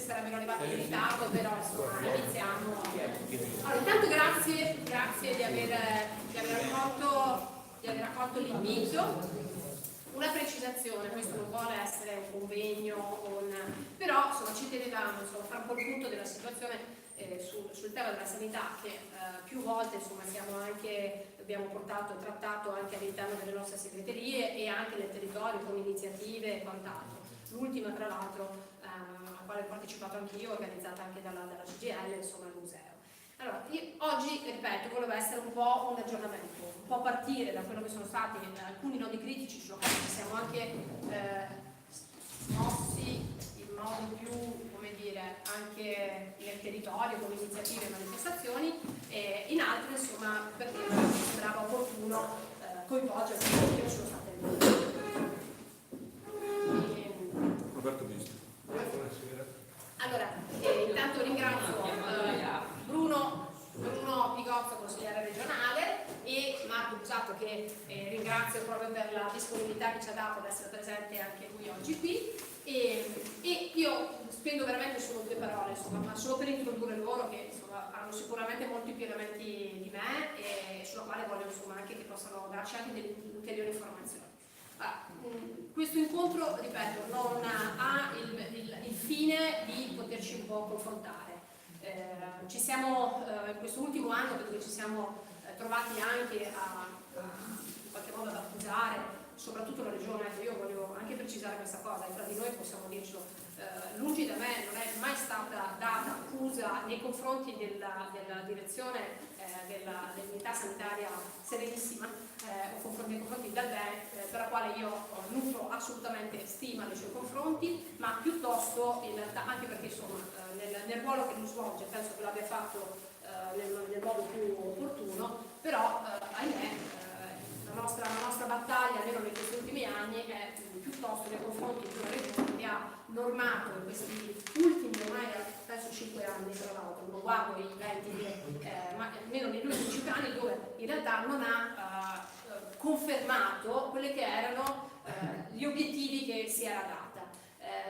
sarebbero arrivati in ritardo, però insomma iniziamo. Allora, intanto grazie di aver accolto l'invito. Una precisazione, questo non vuole essere un convegno, però insomma, ci tenevamo a fare un po' il punto della situazione sul tema della sanità, che più volte insomma, abbiamo portato e trattato anche all'interno delle nostre segreterie e anche nel territorio con iniziative e quant'altro. L'ultima tra l'altro a quale ho partecipato anch'io, organizzata anche dalla CGIL, insomma il museo. Allora, oggi, ripeto, voleva essere un po' un aggiornamento, un po' partire da quello che sono stati alcuni nodi critici sulla quale ci siamo anche mossi in modo più, come dire, anche nel territorio con iniziative e manifestazioni, e in altri, insomma, perché mi sembrava opportuno coinvolgere perché io sono stata in Roberto Bisto. Allora, intanto ringrazio Bruno Pigozzo, consigliere regionale, e Marco Busato, che ringrazio proprio per la disponibilità che ci ha dato ad essere presente anche lui oggi qui, e io spendo veramente solo 2 parole, insomma, ma solo per introdurre loro, che insomma, hanno sicuramente molti più elementi di me e sulla quale voglio insomma, anche che possano darci anche delle ulteriori informazioni. Questo incontro, ripeto, non ha il fine di poterci un po' confrontare. Ci siamo, in questo ultimo anno, perché ci siamo trovati anche in qualche modo ad accusare, soprattutto la regione, io voglio anche precisare questa cosa, e tra di noi possiamo dircelo, lungi da me non è mai stata data accusa nei confronti della direzione dell'unità sanitaria Serenissima, nei confronti del BE, per la quale io nutro assolutamente stima nei suoi confronti, ma piuttosto in realtà, anche perché insomma nel ruolo che lui svolge penso che l'abbia fatto nel modo più opportuno, però ahimè la nostra battaglia, almeno in questi ultimi anni, è piuttosto nei confronti di una regione che ha normato in questi ultimi ormai penso 5 anni, tra l'altro, non guardo i 20, ma almeno negli ultimi 5 anni, dove in realtà non ha confermato quelli che erano gli obiettivi che si era data.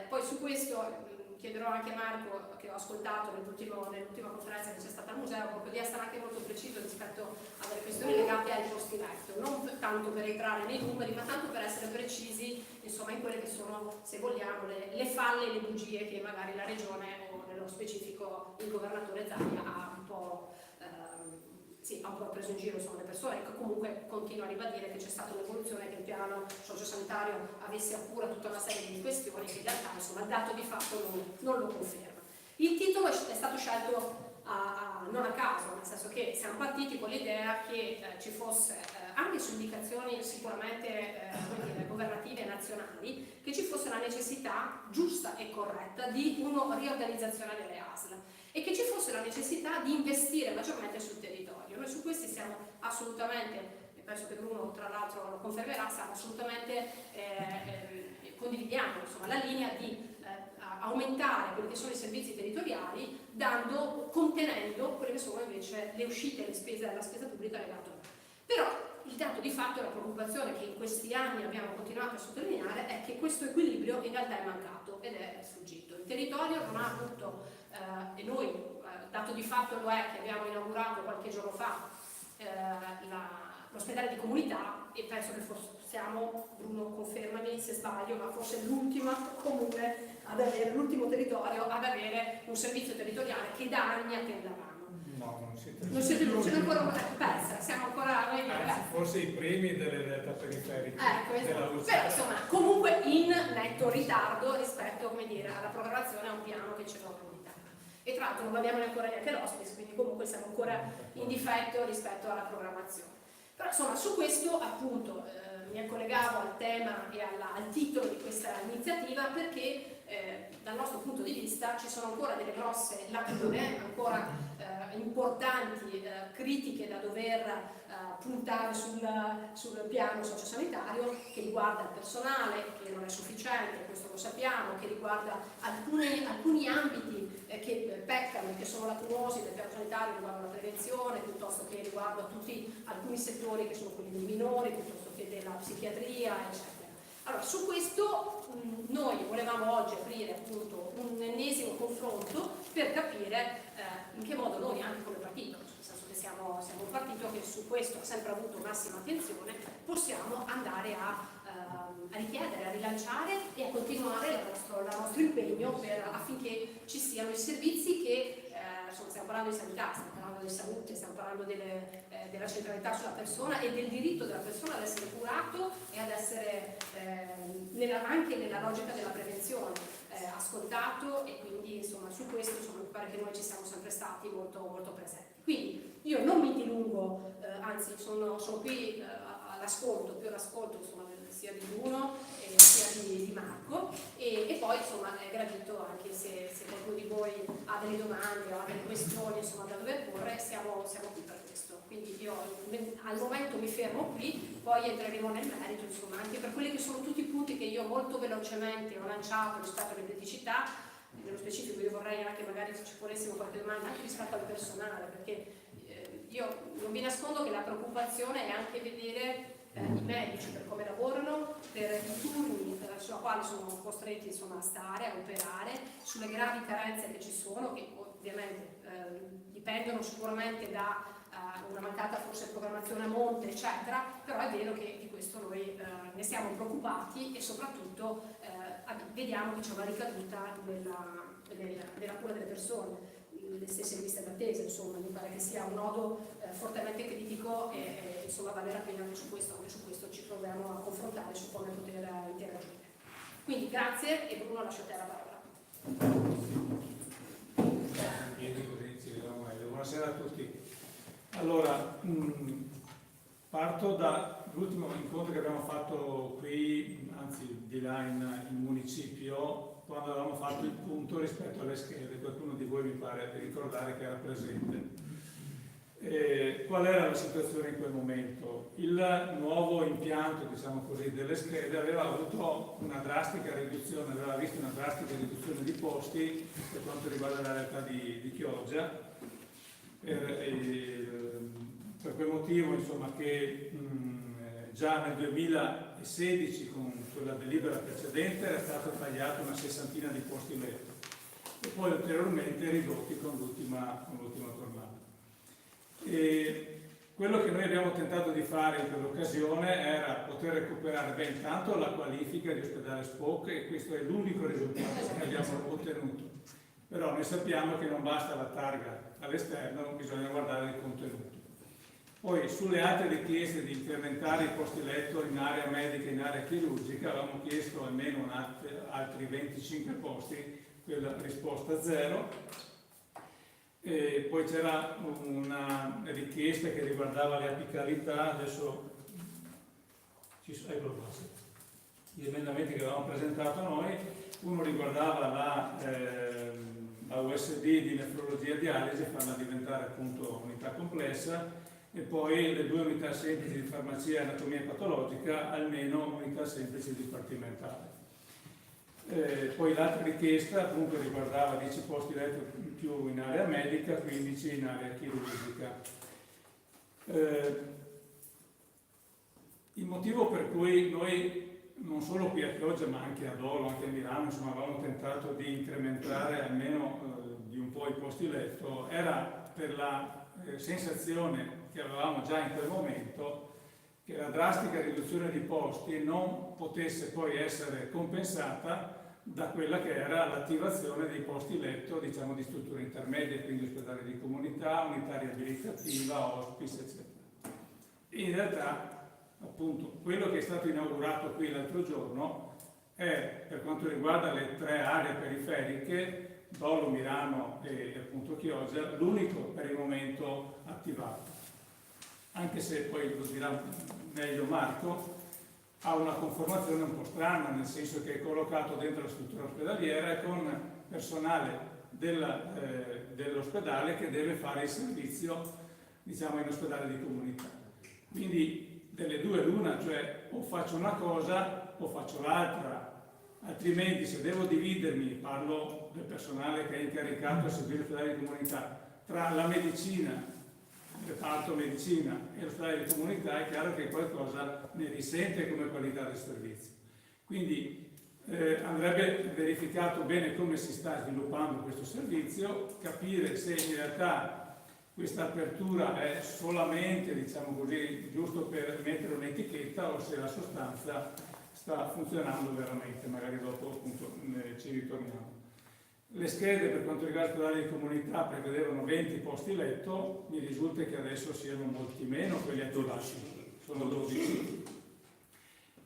Poi su questo chiederò anche a Marco, che ho ascoltato nell'ultima conferenza che c'è stata al museo, proprio di essere anche molto preciso rispetto alle questioni legate ai posti letto, non tanto per entrare nei numeri, ma tanto per essere precisi insomma, in quelle che sono, se vogliamo, le falle e le bugie che magari la regione o nello specifico il governatore Zaia ha un po' preso in giro insomma, le persone, che comunque continua a ribadire che c'è stata un'evoluzione, che il piano sociosanitario avesse a cura tutta una serie di questioni che in realtà insomma, il dato di fatto non lo conferma. Il titolo è stato scelto non a caso, nel senso che siamo partiti con l'idea che ci fosse, anche su indicazioni sicuramente governative e nazionali, che ci fosse la necessità giusta e corretta di una riorganizzazione delle ASL e che ci fosse la necessità di investire maggiormente sul territorio. Noi su questi siamo assolutamente, e penso che Bruno tra l'altro lo confermerà, siamo assolutamente condividiamo insomma, la linea di aumentare quelli che sono i servizi territoriali, contenendo quelle che sono invece le uscite e le spese della spesa pubblica legata. Però il dato di fatto e la preoccupazione che in questi anni abbiamo continuato a sottolineare è che questo equilibrio in realtà è mancato ed è sfuggito. Il territorio non ha avuto, e noi, dato di fatto lo è che abbiamo inaugurato qualche giorno fa l'ospedale di comunità, e penso che siamo, Bruno confermami se sbaglio, ma forse l'ultimo comune ad avere, l'ultimo territorio ad avere un servizio territoriale che da anni attendavamo. No, non siete riusciti ancora persa, siamo ancora forse i primi delle realtà periferiche della luce. Però insomma comunque in netto ritardo rispetto, come dire, alla programmazione, a un piano che ce l'ho comunità. E tra l'altro non abbiamo ancora neanche l'hospice, quindi comunque siamo ancora in difetto rispetto alla programmazione. Però insomma su questo appunto mi collegavo al tema e al titolo di questa iniziativa perché dal nostro punto di vista ci sono ancora delle grosse lacune, ancora importanti critiche da dover puntare sul piano sociosanitario, che riguarda il personale che non è sufficiente, questo lo sappiamo, che riguarda alcuni ambiti che peccano, che sono lacunosi del piano sanitario, riguardo la prevenzione, piuttosto che riguardo alcuni settori che sono quelli dei minori, piuttosto che della psichiatria, eccetera. Allora, su questo noi volevamo oggi aprire appunto un ennesimo confronto confronto per capire in che modo noi, anche come partito, nel senso che siamo un partito che su questo ha sempre avuto massima attenzione, possiamo andare a richiedere, a rilanciare e a continuare il nostro impegno affinché ci siano i servizi che, insomma, stiamo parlando di sanità, stiamo parlando di salute, stiamo parlando della centralità sulla persona e del diritto della persona ad essere curato e ad essere anche nella logica della prevenzione ascoltato, e quindi insomma su questo mi pare che noi ci siamo sempre stati molto, molto presenti. Quindi io non mi dilungo, anzi sono qui all'ascolto, più all'ascolto insomma, sia di Bruno sia di Marco, e poi insomma è gradito anche se qualcuno di voi ha delle domande o ha delle questioni insomma, da dover porre, siamo qui per questo. Quindi io al momento mi fermo qui, poi entreremo nel merito insomma, anche per quelli che sono tutti i punti che io molto velocemente ho lanciato rispetto alle criticità. Nello specifico io vorrei anche magari se ci ponessimo qualche domanda anche rispetto al personale, perché io non vi nascondo che la preoccupazione è anche vedere i medici per come lavorano, per i turni sulla quale sono costretti insomma, a stare, a operare, sulle gravi carenze che ci sono, che ovviamente dipendono sicuramente da una mancata forse programmazione a monte, eccetera, però è vero che di questo noi ne siamo preoccupati e soprattutto vediamo che c'è una ricaduta nella cura delle persone. Le stesse liste d'attesa, insomma, mi pare che sia un nodo fortemente critico e insomma vale la pena che su questo ci proviamo a confrontare su come poter interagire. Quindi grazie e Bruno lascio a te la parola. Buonasera a tutti. Allora, parto dall'ultimo incontro che abbiamo fatto qui, anzi di là in municipio, quando avevamo fatto il punto rispetto alle schede. Qualcuno di voi mi pare di ricordare che era presente. Qual era la situazione in quel momento? Il nuovo impianto, diciamo così, delle schede aveva avuto una drastica riduzione, aveva visto una drastica riduzione di posti per quanto riguarda la realtà di Chioggia. Per quel motivo insomma, che già nel 2016 con quella delibera precedente era stato tagliato una sessantina di posti letto e poi ulteriormente ridotti con l'ultima tornata. E quello che noi abbiamo tentato di fare in quell'occasione era poter recuperare intanto la qualifica di ospedale SPOC, e questo è l'unico risultato che abbiamo ottenuto. Però noi sappiamo che non basta la targa all'esterno, bisogna guardare il contenuto. Poi sulle altre richieste di incrementare i posti letto in area medica e in area chirurgica avevamo chiesto almeno altri 25 posti, quella risposta 0. E poi c'era una richiesta che riguardava le apicalità, adesso gli emendamenti che avevamo presentato noi, uno riguardava la USD di nefrologia e dialisi, farla diventare appunto unità complessa, e poi le 2 unità semplici di farmacia e anatomia patologica, almeno unità semplici dipartimentale. Poi l'altra richiesta appunto riguardava 10 posti letto in più in area medica, 15 in area chirurgica. Il motivo per cui noi, non solo qui a Chioggia ma anche a Dolo, anche a Milano, insomma, avevamo tentato di incrementare almeno di un po' i posti letto, era per la sensazione che avevamo già in quel momento che la drastica riduzione di posti non potesse poi essere compensata da quella che era l'attivazione dei posti letto, diciamo, di strutture intermedie, quindi ospedali di comunità, unità riabilitativa, hospice, eccetera. In realtà, appunto, quello che è stato inaugurato qui l'altro giorno è, per quanto riguarda le 3 aree periferiche, Dolo, Milano e appunto Chioggia, l'unico per il momento attivato. Anche se poi lo dirà meglio Marco, ha una conformazione un po' strana, nel senso che è collocato dentro la struttura ospedaliera e con personale dell'ospedale che deve fare il servizio, diciamo, in ospedale di comunità. Quindi delle due l'una, cioè o faccio una cosa o faccio l'altra, altrimenti se devo dividermi, parlo del personale che è incaricato a seguire l'ospedale di comunità, tra la medicina, il reparto medicina e l'ospedale di comunità, è chiaro che qualcosa ne risente come qualità del servizio. Quindi andrebbe verificato bene come si sta sviluppando questo servizio, capire se in realtà questa apertura è solamente, diciamo così, giusto per mettere un'etichetta o se la sostanza sta funzionando veramente, magari dopo appunto ci ritorniamo. Le schede per quanto riguarda l'ospedale di comunità prevedevano 20 posti letto, mi risulta che adesso siano molti meno quelli attivati, sono 12.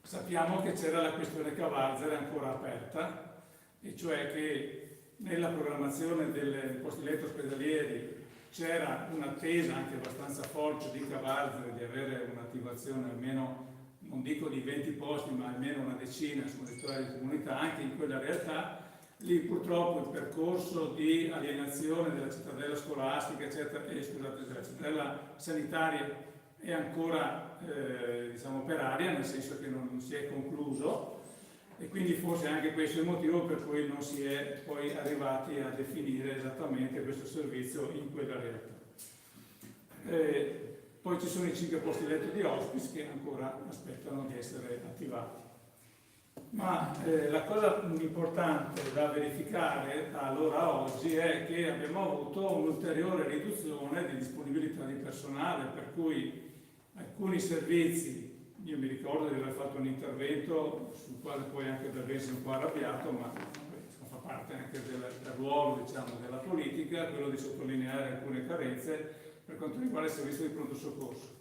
Sappiamo che c'era la questione Cavarzere ancora aperta, e cioè che nella programmazione dei posti letto ospedalieri c'era un'attesa anche abbastanza forte di Cavarzere di avere un'attivazione almeno, non dico di 20 posti, ma almeno una decina sull'ospedale di comunità, anche in quella realtà. Lì purtroppo il percorso di alienazione della cittadella scolastica, eccetera, scusate, della cittadella sanitaria è ancora diciamo per aria, nel senso che non si è concluso, e quindi forse anche questo è il motivo per cui non si è poi arrivati a definire esattamente questo servizio in quella realtà. Poi ci sono i 5 posti letto di hospice che ancora aspettano di essere attivati. Ma la cosa importante da verificare da allora a oggi è che abbiamo avuto un'ulteriore riduzione di disponibilità di personale, per cui alcuni servizi, io mi ricordo di aver fatto un intervento sul quale poi anche Bervesi un po' arrabbiato, ma fa parte anche del ruolo, diciamo, della politica, quello di sottolineare alcune carenze per quanto riguarda il servizio di pronto soccorso,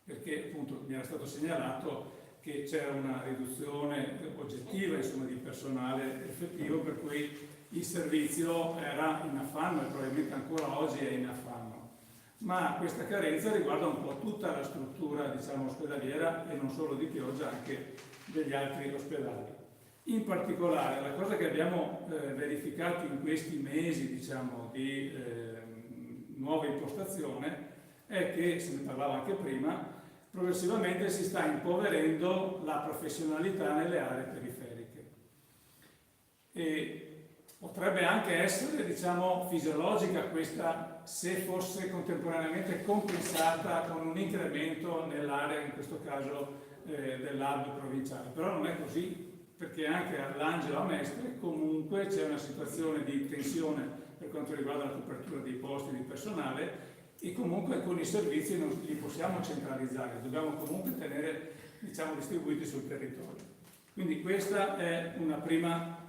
perché appunto mi era stato segnalato che c'era una riduzione oggettiva, insomma, di personale effettivo, per cui il servizio era in affanno e probabilmente ancora oggi è in affanno. Ma questa carenza riguarda un po' tutta la struttura, diciamo, ospedaliera, e non solo di Chioggia, anche degli altri ospedali. In particolare la cosa che abbiamo verificato in questi mesi, diciamo, di nuova impostazione è che, se ne parlava anche prima, progressivamente si sta impoverendo la professionalità nelle aree periferiche, e potrebbe anche essere, diciamo, fisiologica questa, se fosse contemporaneamente compensata con un incremento nell'area, in questo caso dell'hub provinciale, però non è così, perché anche all'Angela Mestre comunque c'è una situazione di tensione per quanto riguarda la copertura dei posti di personale, e comunque alcuni servizi non li possiamo centralizzare, dobbiamo comunque tenere, diciamo, distribuiti sul territorio. Quindi questa è una prima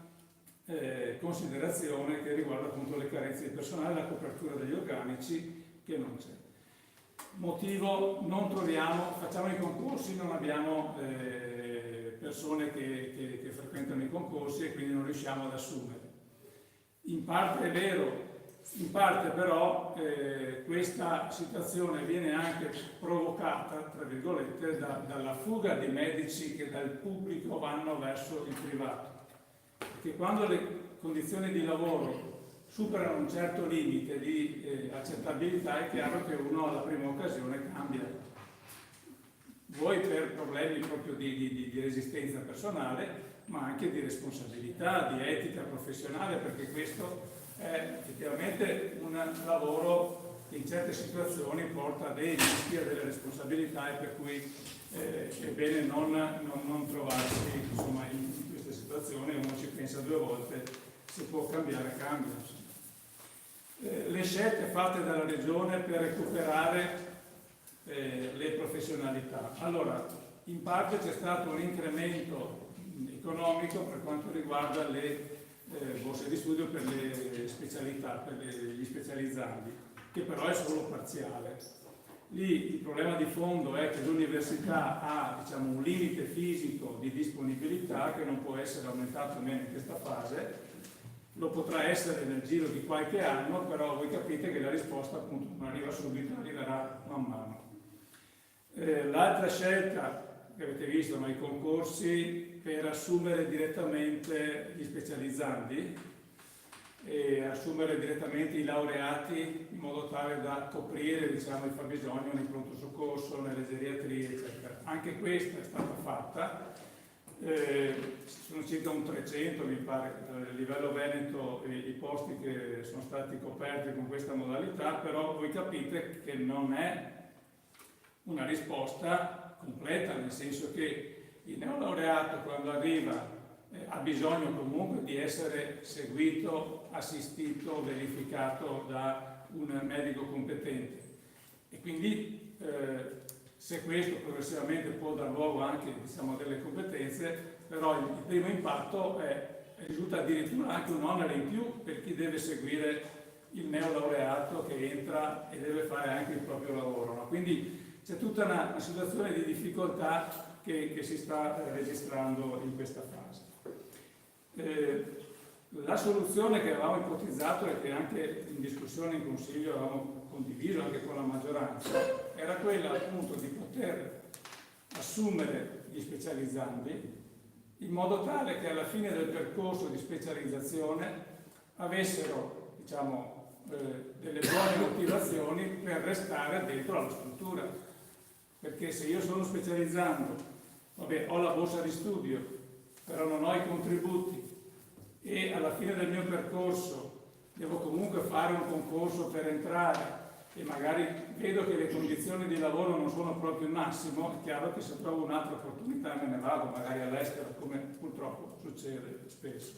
considerazione che riguarda appunto le carenze di personale, la copertura degli organici che non c'è. Motivo: non troviamo, facciamo i concorsi, non abbiamo persone che frequentano i concorsi e quindi non riusciamo ad assumere. In parte è vero, in parte però questa situazione viene anche provocata, tra virgolette, dalla fuga di medici che dal pubblico vanno verso il privato. Perché quando le condizioni di lavoro superano un certo limite di accettabilità, è chiaro che uno alla prima occasione cambia. Vuoi per problemi proprio di resistenza personale, ma anche di responsabilità, di etica professionale, perché questo è effettivamente un lavoro che in certe situazioni porta a dei rischi, a delle responsabilità, e per cui è bene non trovarsi, insomma, in queste situazioni. Uno ci pensa 2 volte, se può cambiare, cambia. Le scelte fatte dalla Regione per recuperare le professionalità. Allora, in parte c'è stato un incremento economico per quanto riguarda le borse di studio per le specialità, per gli specializzandi, che però è solo parziale. Lì il problema di fondo è che l'università ha, diciamo, un limite fisico di disponibilità che non può essere aumentato nemmeno in questa fase, lo potrà essere nel giro di qualche anno, però voi capite che la risposta appunto non arriva subito, arriverà man mano. L'altra scelta che avete visto, ma i concorsi per assumere direttamente gli specializzandi e assumere direttamente i laureati in modo tale da coprire, diciamo, il fabbisogno nel pronto soccorso, nelle geriatrie, eccetera. Anche questa è stata fatta, sono circa un 300 mi pare a livello Veneto i posti che sono stati coperti con questa modalità, però voi capite che non è una risposta completa, nel senso che il neolaureato, quando arriva ha bisogno comunque di essere seguito, assistito, verificato da un medico competente. E quindi se questo progressivamente può dar luogo anche, diciamo, a delle competenze, però il primo impatto risulta addirittura anche un onere in più per chi deve seguire il neolaureato che entra e deve fare anche il proprio lavoro, no? Quindi c'è tutta una situazione di difficoltà che si sta registrando in questa fase. La soluzione che avevamo ipotizzato e che anche in discussione in Consiglio avevamo condiviso anche con la maggioranza era quella appunto di poter assumere gli specializzandi in modo tale che alla fine del percorso di specializzazione avessero, diciamo, delle buone motivazioni per restare dentro alla struttura. Perché se io sono specializzando, vabbè, ho la borsa di studio, però non ho i contributi e alla fine del mio percorso devo comunque fare un concorso per entrare e magari vedo che le condizioni di lavoro non sono proprio il massimo, è chiaro che se trovo un'altra opportunità me ne vado, magari all'estero, come purtroppo succede spesso.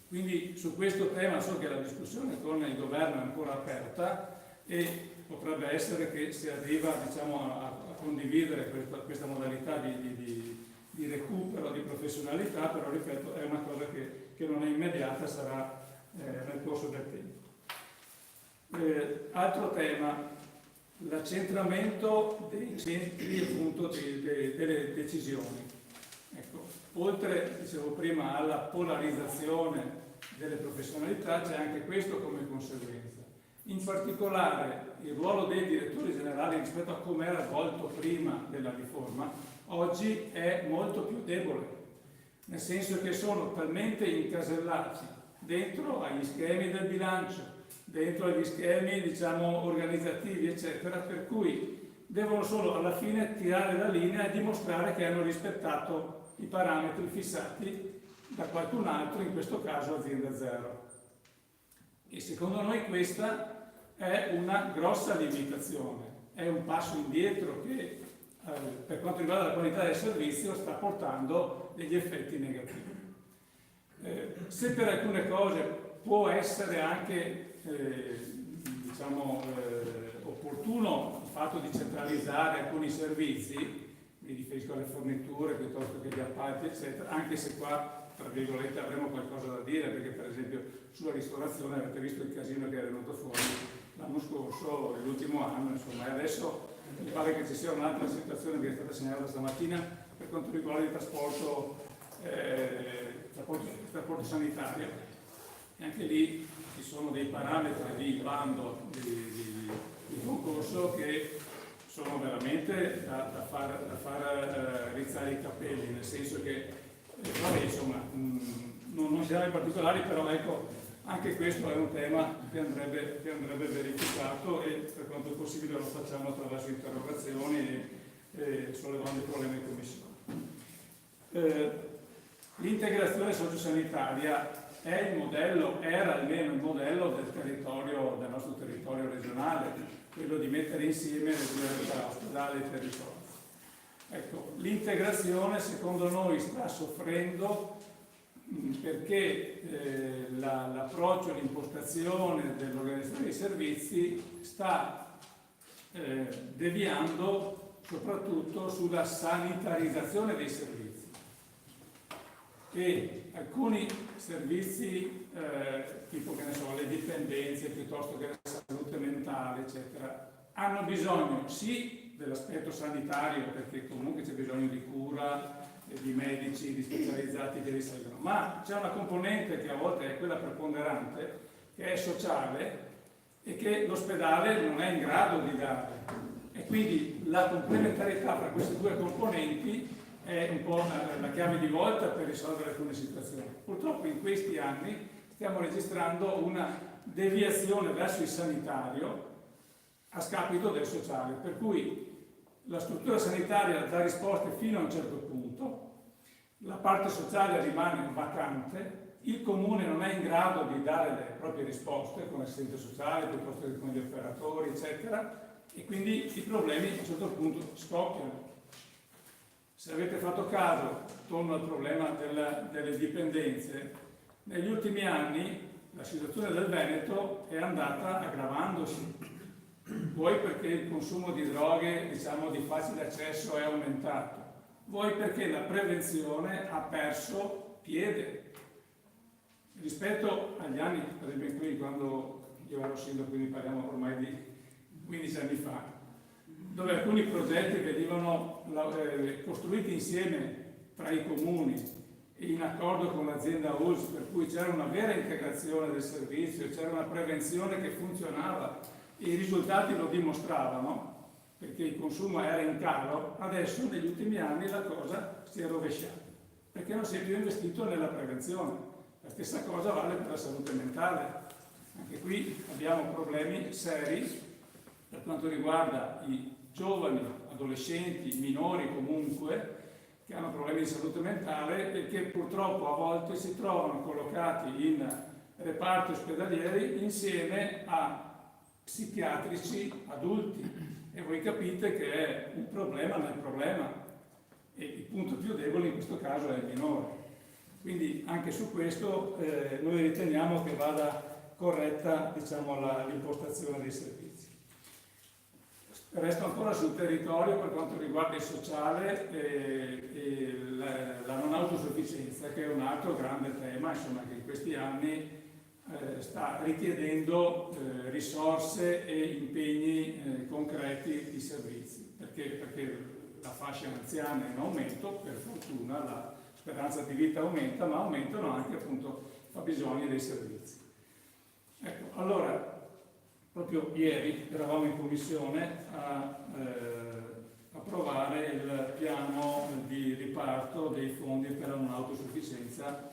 Quindi su questo tema so che la discussione con il governo è ancora aperta e potrebbe essere che si arriva, diciamo, a condividere questa modalità di recupero di professionalità, però ripeto è una cosa che non è immediata, sarà nel corso del tempo. Altro tema, l'accentramento dei centri appunto delle decisioni. Ecco, oltre, dicevo prima, alla polarizzazione delle professionalità c'è anche questo come conseguenza. In particolare il ruolo dei direttori generali rispetto a come era svolto prima della riforma oggi è molto più debole, nel senso che sono talmente incasellati dentro agli schemi del bilancio, dentro agli schemi, diciamo, organizzativi, eccetera, per cui devono solo alla fine tirare la linea e dimostrare che hanno rispettato i parametri fissati da qualcun altro, in questo caso azienda zero. E secondo noi questa è una grossa limitazione, è un passo indietro che per quanto riguarda la qualità del servizio sta portando degli effetti negativi. Se per alcune cose può essere anche opportuno il fatto di centralizzare alcuni servizi, mi riferisco alle forniture piuttosto che agli appalti, eccetera, anche se qua, tra virgolette, avremo qualcosa da dire, perché per esempio sulla ristorazione avete visto il casino che è venuto fuori l'anno scorso, l'ultimo anno, insomma, e adesso mi pare che ci sia un'altra situazione che è stata segnalata stamattina per quanto riguarda il trasporto sanitario. E anche lì ci sono dei parametri di bando di concorso che sono veramente da far rizzare i capelli, nel senso che vabbè, insomma, non siamo in particolari, però ecco, anche questo è un tema che andrebbe verificato e per quanto possibile lo facciamo attraverso interrogazioni e sollevando i problemi in commissione. L'integrazione sociosanitaria è il modello, era almeno il modello del nostro territorio regionale, quello di mettere insieme le due realtà, ospedale e territorio. Ecco, l'integrazione secondo noi sta soffrendo perché l'approccio, l'impostazione dell'organizzazione dei servizi sta deviando soprattutto sulla sanitarizzazione dei servizi. E alcuni servizi, tipo che ne so, le dipendenze piuttosto che la salute mentale, eccetera, hanno bisogno sì dell'aspetto sanitario, perché comunque c'è bisogno di cura, di medici, di specializzati che li seguono, ma c'è una componente che a volte è quella preponderante, che è sociale e che l'ospedale non è in grado di dare. E quindi la complementarietà tra queste due componenti è un po' la chiave di volta per risolvere alcune situazioni. Purtroppo in questi anni stiamo registrando una deviazione verso il sanitario a scapito del sociale, per cui la struttura sanitaria dà risposte fino a un certo punto, la parte sociale rimane vacante, il comune non è in grado di dare le proprie risposte con l'assistente sociale piuttosto che con gli operatori, eccetera, e quindi i problemi a un certo punto scoppiano. Se avete fatto caso, torno al problema delle dipendenze, negli ultimi anni la situazione del Veneto è andata aggravandosi, vuoi perché il consumo di droghe, diciamo, di facile accesso è aumentato, vuoi perché la prevenzione ha perso piede. Rispetto agli anni, per esempio qui, quando io ero sindaco, quindi parliamo ormai di 15 anni fa, dove alcuni progetti venivano costruiti insieme tra i comuni e in accordo con l'azienda ULSS, per cui c'era una vera integrazione del servizio, c'era una prevenzione che funzionava e i risultati lo dimostravano, perché il consumo era in calo. Adesso negli ultimi anni la cosa si è rovesciata, perché non si è più investito nella prevenzione. La stessa cosa vale per la salute mentale. Anche qui abbiamo problemi seri per quanto riguarda i giovani, adolescenti, minori comunque, che hanno problemi di salute mentale e che purtroppo a volte si trovano collocati in reparti ospedalieri insieme a psichiatrici adulti. E voi capite che è un problema nel problema e il punto più debole in questo caso è il minore. Quindi anche su questo noi riteniamo che vada corretta, diciamo, l'impostazione dei servizi. Resto ancora sul territorio per quanto riguarda il sociale e la non autosufficienza, che è un altro grande tema, insomma, che in questi anni sta richiedendo risorse e impegni concreti di servizi, perché la fascia anziana è in aumento, per fortuna la speranza di vita aumenta, ma aumentano anche appunto i fabbisogni dei servizi. Ecco, allora, proprio ieri eravamo in commissione a approvare il piano di riparto dei fondi per la non autosufficienza,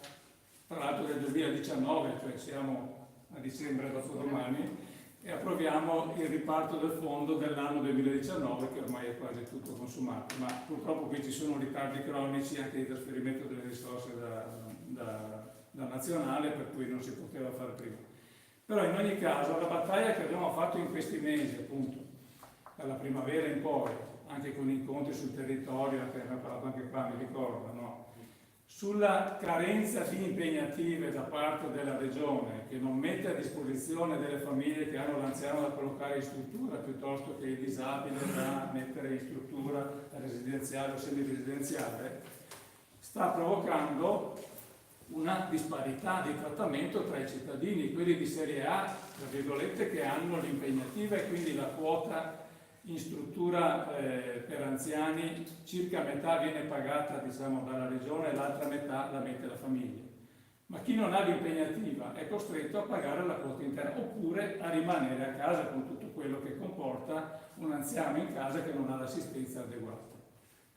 tra l'altro del 2019, cioè siamo a dicembre dopodomani, e approviamo il riparto del fondo dell'anno 2019, che ormai è quasi tutto consumato, ma purtroppo qui ci sono ritardi cronici anche di trasferimento delle risorse da nazionale, per cui non si poteva fare prima. Però in ogni caso la battaglia che abbiamo fatto in questi mesi, appunto, dalla primavera in poi, anche con incontri sul territorio, che abbiamo parlato anche qua, mi ricordo, no? Sulla carenza di impegnative da parte della Regione, che non mette a disposizione delle famiglie che hanno l'anziano da collocare in struttura, piuttosto che il disabile da mettere in struttura residenziale o semiresidenziale, sta provocando una disparità di trattamento tra i cittadini, quelli di serie A, tra virgolette, che hanno l'impegnativa e quindi la quota in struttura per anziani, circa metà viene pagata, diciamo, dalla regione e l'altra metà la mette la famiglia. Ma chi non ha l'impegnativa è costretto a pagare la quota intera oppure a rimanere a casa con tutto quello che comporta un anziano in casa che non ha l'assistenza adeguata.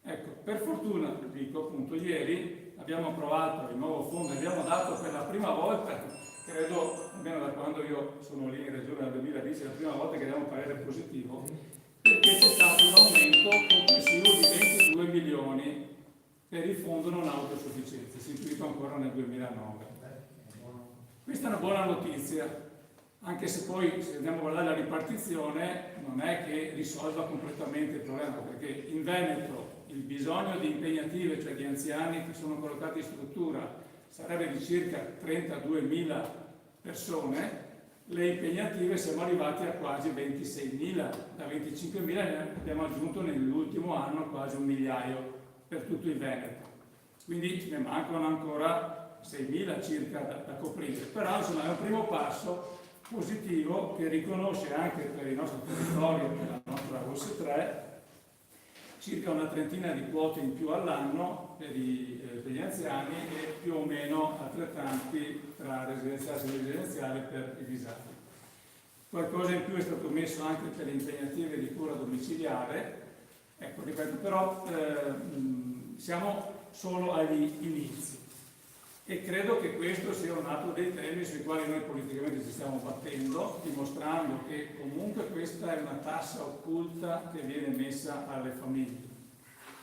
Ecco, per fortuna, dico appunto, ieri abbiamo approvato il nuovo fondo, abbiamo dato per la prima volta, credo, almeno da quando io sono lì in regione dal 2010, è la prima volta che diamo un parere positivo, perché c'è stato un aumento complessivo di 22 milioni per il fondo non autosufficienza, istituito ancora nel 2009. Questa è una buona notizia, anche se poi, se andiamo a guardare la ripartizione, non è che risolva completamente il problema, perché in Veneto il bisogno di impegnative, cioè di anziani che sono collocati in struttura, sarebbe di circa 32.000 persone, le impegnative siamo arrivati a quasi 26.000, da 25.000 ne abbiamo aggiunto nell'ultimo anno quasi 1 migliaio per tutto il Veneto, quindi ne mancano ancora 6.000 circa da coprire, però insomma è un primo passo positivo che riconosce anche per il nostro territorio, per la nostra ULSS 3, circa una trentina di quote in più all'anno per gli anziani e più o meno altrettanti tra residenziale e semiresidenziale per i disabili. Qualcosa in più è stato messo anche per le impegnative di cura domiciliare, ecco, ripeto, però siamo solo agli inizi e credo che questo sia un altro dei temi sui quali noi politicamente ci stiamo battendo, dimostrando che comunque questa è una tassa occulta che viene messa alle famiglie,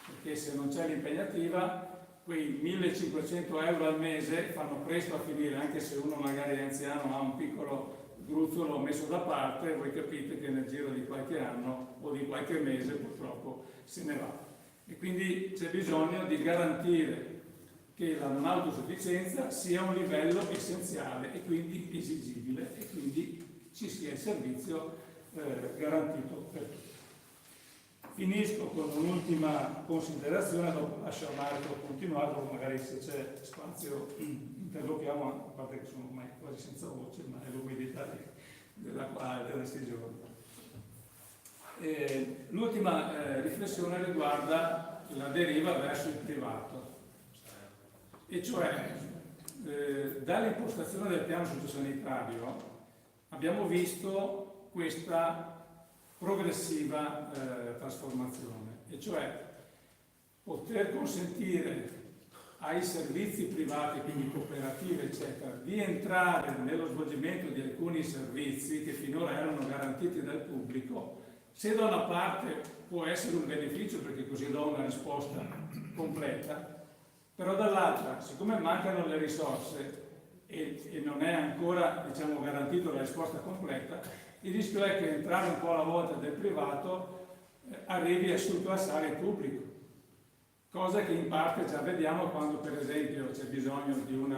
perché se non c'è l'impegnativa quei 1.500 euro al mese fanno presto a finire, anche se uno magari è anziano, ha un piccolo gruzzolo messo da parte, voi capite che nel giro di qualche anno o di qualche mese purtroppo se ne va. e quindi c'è bisogno di garantire che la non autosufficienza sia un livello essenziale e quindi esigibile e quindi ci sia il servizio garantito per tutti. Finisco con un'ultima considerazione, dopo lascio a Marco continuare, dopo magari se c'è spazio interloquiamo, a parte che sono ormai quasi senza voce, ma è l'umidità dell'acqua di questi giorni. L'ultima riflessione riguarda la deriva verso il privato, e cioè dall'impostazione del piano sociosanitario abbiamo visto questa progressiva trasformazione, e cioè poter consentire ai servizi privati, quindi cooperative eccetera, di entrare nello svolgimento di alcuni servizi che finora erano garantiti dal pubblico, se da una parte può essere un beneficio perché così do una risposta completa, però dall'altra, siccome mancano le risorse e non è ancora, diciamo, garantito la risposta completa, il rischio è che entrare un po' alla volta del privato arrivi a surclassare il pubblico, cosa che in parte già vediamo quando per esempio c'è bisogno di un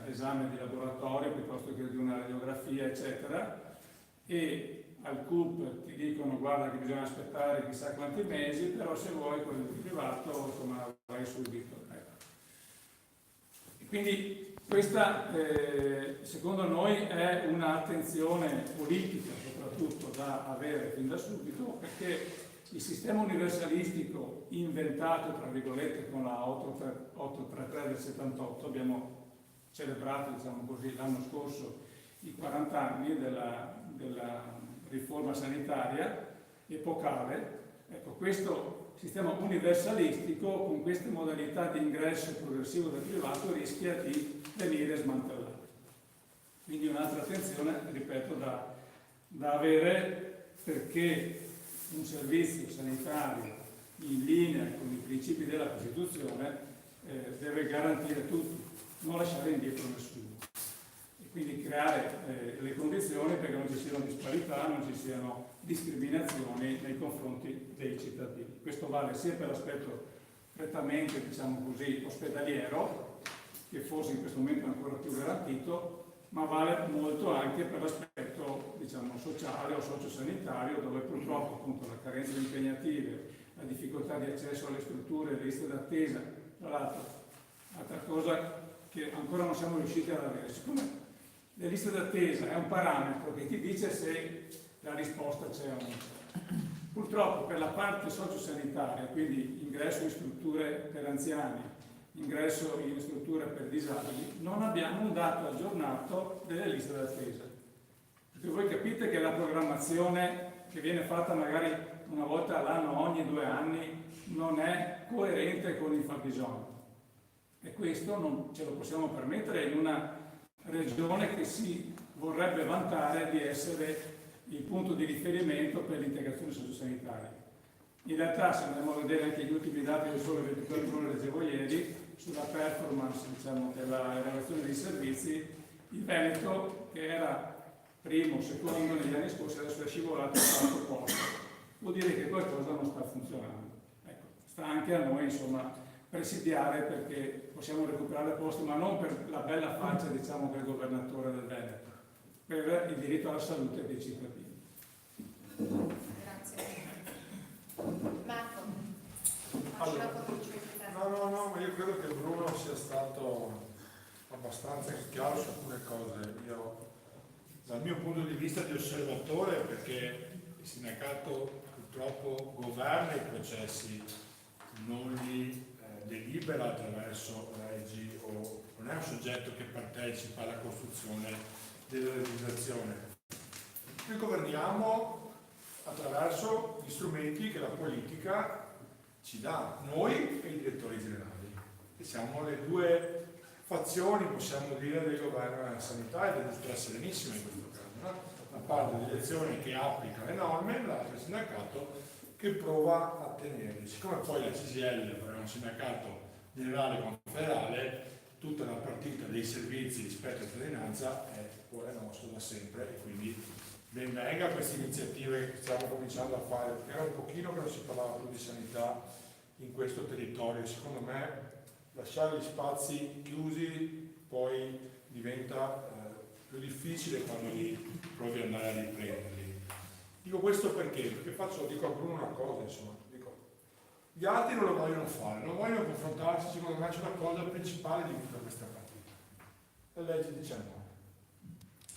esame di laboratorio piuttosto che di una radiografia eccetera, e al CUP ti dicono guarda che bisogna aspettare chissà quanti mesi, però se vuoi con il privato insomma vai subito. E quindi questa secondo noi è un'attenzione politica soprattutto da avere fin da subito, perché il sistema universalistico inventato tra virgolette con la 833 del 78, abbiamo celebrato diciamo così l'anno scorso i 40 anni della riforma sanitaria epocale, ecco, questo sistema universalistico con queste modalità di ingresso progressivo del privato rischia di venire smantellato. Quindi un'altra attenzione, ripeto, da avere, perché un servizio sanitario in linea con i principi della Costituzione deve garantire tutti, non lasciare indietro nessuno. Quindi creare le condizioni perché non ci siano disparità, non ci siano discriminazioni nei confronti dei cittadini. Questo vale sia per l'aspetto prettamente, diciamo così, ospedaliero, che forse in questo momento è ancora più garantito, ma vale molto anche per l'aspetto, diciamo, sociale o sociosanitario, dove purtroppo appunto la carenza di impegnative, la difficoltà di accesso alle strutture, le liste d'attesa, tra l'altro, altra cosa che ancora non siamo riusciti ad avere. Siccome le liste d'attesa è un parametro che ti dice se la risposta c'è o non c'è. Purtroppo per la parte sociosanitaria, quindi ingresso in strutture per anziani, ingresso in strutture per disabili, non abbiamo un dato aggiornato delle liste d'attesa. Perché voi capite che la programmazione che viene fatta magari una volta all'anno, ogni 2 anni, non è coerente con il fabbisogno. E questo non ce lo possiamo permettere in una regione che si vorrebbe vantare di essere il punto di riferimento per l'integrazione sociosanitaria. In realtà, se andiamo a vedere anche gli ultimi dati del Sole 24 Ore, leggevo ieri, sulla performance diciamo, della erogazione dei servizi, il Veneto, che era primo, secondo negli anni scorsi, adesso è scivolato al 4 posto. Vuol dire che qualcosa non sta funzionando. Ecco, sta anche a noi, insomma, presidiare perché possiamo recuperare posti, ma non per la bella faccia, diciamo, del governatore del Veneto, per il diritto alla salute dei cittadini. Grazie. Marco, allora, no, ma io credo che Bruno sia stato abbastanza chiaro su alcune cose. Io, dal mio punto di vista di osservatore, perché il sindacato purtroppo governa i processi, non li delibera attraverso leggi o non è un soggetto che partecipa alla costruzione della legislazione. Noi governiamo attraverso gli strumenti che la politica ci dà, noi e i direttori generali, che siamo le due fazioni, possiamo dire, del governo della sanità, ed è giusto essere serenissimo in questo caso, no? Una parte della direzione che applica le norme, l'altro il sindacato che prova a tenerli. Siccome poi la CGIL è un sindacato generale confederale, tutta la partita dei servizi rispetto alla cittadinanza è cuore nostro da sempre, e quindi ben venga queste iniziative che stiamo cominciando a fare, perché era un pochino che non si parlava più di sanità in questo territorio. Secondo me lasciare gli spazi chiusi poi diventa più difficile quando li provi ad andare a riprenderli. Dico questo perché dico a Bruno una cosa, insomma, dico, gli altri non lo vogliono fare, non vogliono confrontarsi, secondo me c'è una cosa principale di tutta questa partita. La legge 19.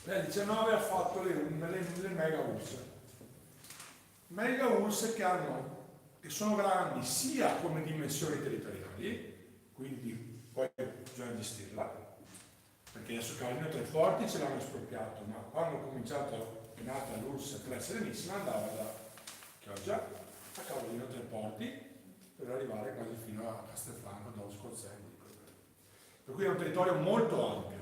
La legge 19 ha fatto le mega ULSS che sono grandi sia come dimensioni territoriali, quindi poi bisogna gestirla, perché adesso Cavallino Treforti ce l'hanno espropriato, ma quando ho cominciato, è nata l'ULSS 3 Serenissima, andava da Chioggia a Cavallino Treporti per arrivare quasi fino a Castelfranco, da Scorzelli. Per cui è un territorio molto ampio,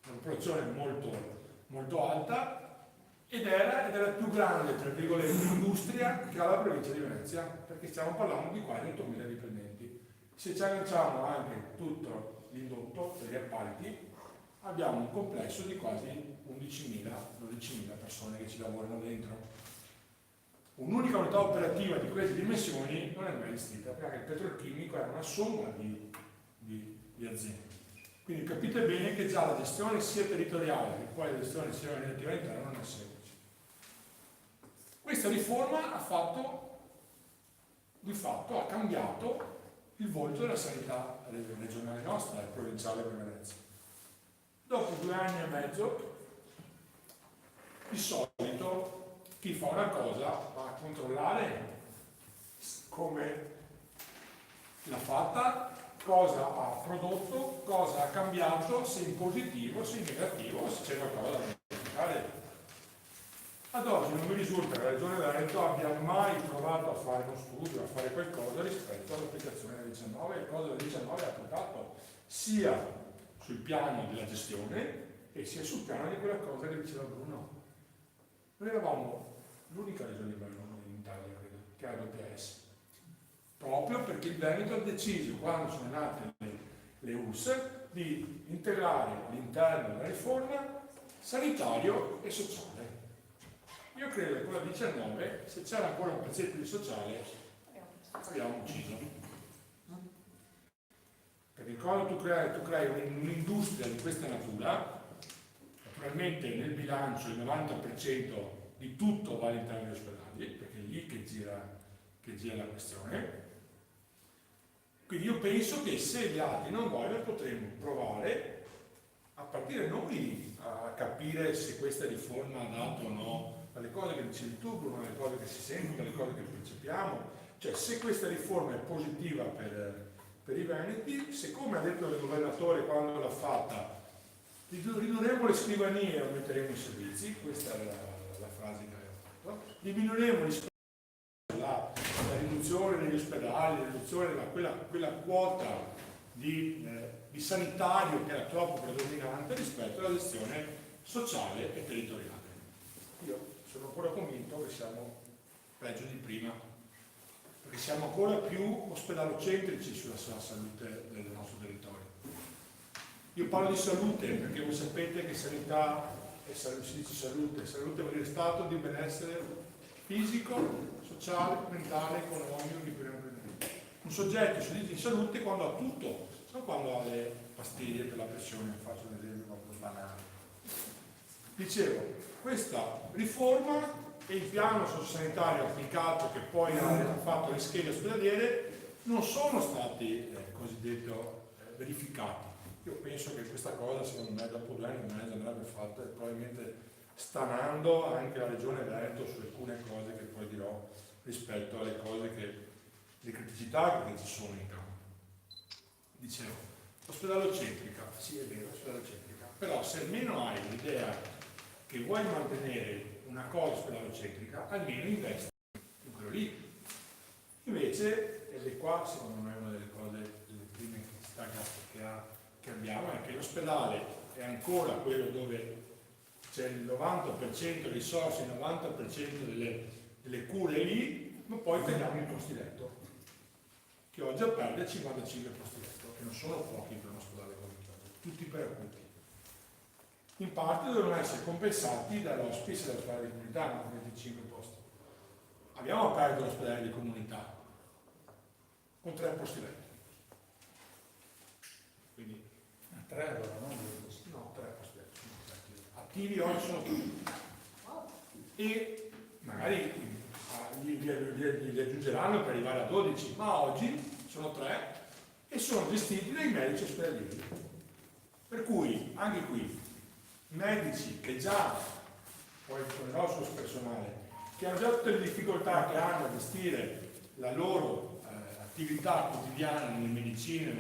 una popolazione molto, molto alta, ed era la più grande, tra virgolette, industria che ha la provincia di Venezia, perché stiamo parlando di quasi 8.000 dipendenti. Se ci agganciamo anche tutto l'indotto per gli appalti, abbiamo un complesso di quasi 11.000-12.000 persone che ci lavorano dentro. Un'unica unità operativa di queste dimensioni non è mai esistita, perché il petrolchimico è una somma di aziende. Quindi capite bene che già la gestione sia territoriale che poi la gestione sia organizzativa interna non è semplice. Questa riforma ha cambiato il volto della sanità regionale nostra e provinciale per Venezia. Dopo 2 anni e mezzo, di solito chi fa una cosa va a controllare come l'ha fatta, cosa ha prodotto, cosa ha cambiato, se in positivo, se in negativo, se c'è qualcosa da modificare. Ad oggi non mi risulta che la Regione Veneto abbia mai provato a fare uno studio, a fare qualcosa rispetto all'applicazione del 19, e cosa del 19 ha portato sia sul piano della gestione e sia sul piano di quella cosa che diceva Bruno. Noi eravamo l'unica regione in Italia, credo, che ha DPS, proprio perché il Veneto ha deciso, quando sono nate le ULSS, di integrare all'interno della riforma sanitario e sociale. Io credo che con la 19, se c'era ancora un pezzetto di sociale, abbiamo ucciso. Perché quando tu crei un'industria di questa natura, naturalmente nel bilancio il 90% di tutto va all'interno degli ospedali, perché è lì che gira la questione. Quindi io penso che se gli altri non vogliono potremmo provare a partire noi a capire se questa riforma ha dato o no alle cose che dicevi tu, Bruno, alle cose che si sentono, alle cose che percepiamo, cioè se questa riforma è positiva per i veneti, se come ha detto il governatore quando l'ha fatta, ridurremo le scrivanie e aumenteremo i servizi, questa è la frase che aveva fatto, diminuiremo gli sprechi, la riduzione degli ospedali, la riduzione della quella quota di sanitario che era troppo predominante rispetto alla gestione sociale e territoriale. Io sono ancora convinto che siamo peggio di prima, perché siamo ancora più ospedalocentrici sulla salute del nostro territorio. Io parlo di salute perché voi sapete che sanità si dice salute vuol dire stato di benessere fisico, sociale, mentale, economico, di cui ne prendete. Un soggetto si dice di salute quando ha tutto, non quando ha le pastiglie per la pressione, faccio un esempio proprio banale. Dicevo, questa riforma e il piano sociosanitario applicato che poi ha fatto le schede ospedaliere non sono stati cosiddetto verificati. Io penso che questa cosa, secondo me, dopo 2 anni e mezzo andrebbe fatta e probabilmente stanando anche la Regione Veneto su alcune cose che poi dirò rispetto alle cose le criticità che ci sono in campo. Dicevo, ospedalocentrica, sì è vero, ospedalocentrica, però se almeno hai l'idea che vuoi mantenere una cosa ospedalocentrica, almeno investi in quello lì. Invece, ed è qua secondo me una delle cose, delle prime criticità che abbiamo, è che l'ospedale è ancora quello dove c'è il 90% delle risorse, il 90% delle cure lì, ma poi tagliamo i posti letto, che oggi perde 55 posti letto, che non sono pochi per un ospedale comunitario, tutti per acuti. In parte devono essere compensati dall'ospice dell'ospedale di comunità, con 25 posti. Abbiamo aperto l'ospedale di comunità, con 3 posti letto. Quindi 3 allora, no? no, 3 posti letto. Attivi oggi sono tutti. E magari li aggiungeranno per arrivare a 12, ma oggi sono 3 e sono gestiti dai medici ospedalieri. Per cui anche qui medici che già, poi tornerò sul personale, che hanno già tutte le difficoltà che hanno a gestire la loro attività quotidiana nelle medicine,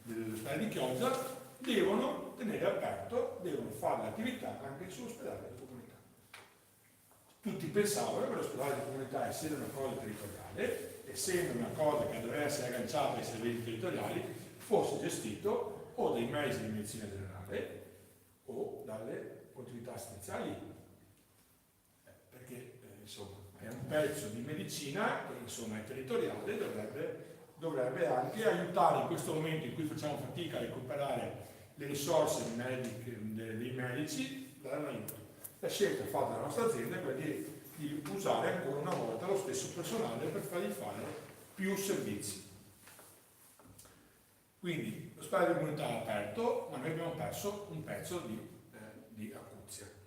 nell'ospedale di Chioggia, devono tenere aperto, devono fare l'attività anche sull'ospedale di comunità. Tutti pensavano che l'ospedale di comunità, essendo una cosa territoriale, essendo una cosa che doveva essere agganciata ai servizi territoriali, fosse gestito o dai medici di medicina generale o dalle autorità assistenziali, perché insomma è un pezzo di medicina che insomma è territoriale, dovrebbe anche aiutare in questo momento in cui facciamo fatica a recuperare le risorse dei medici, dare un aiuto. La scelta fatta dalla nostra azienda è quella di usare ancora una volta lo stesso personale per fargli fare più servizi. Quindi l'ospedale di comunità è aperto, ma noi abbiamo perso un pezzo di acuzia.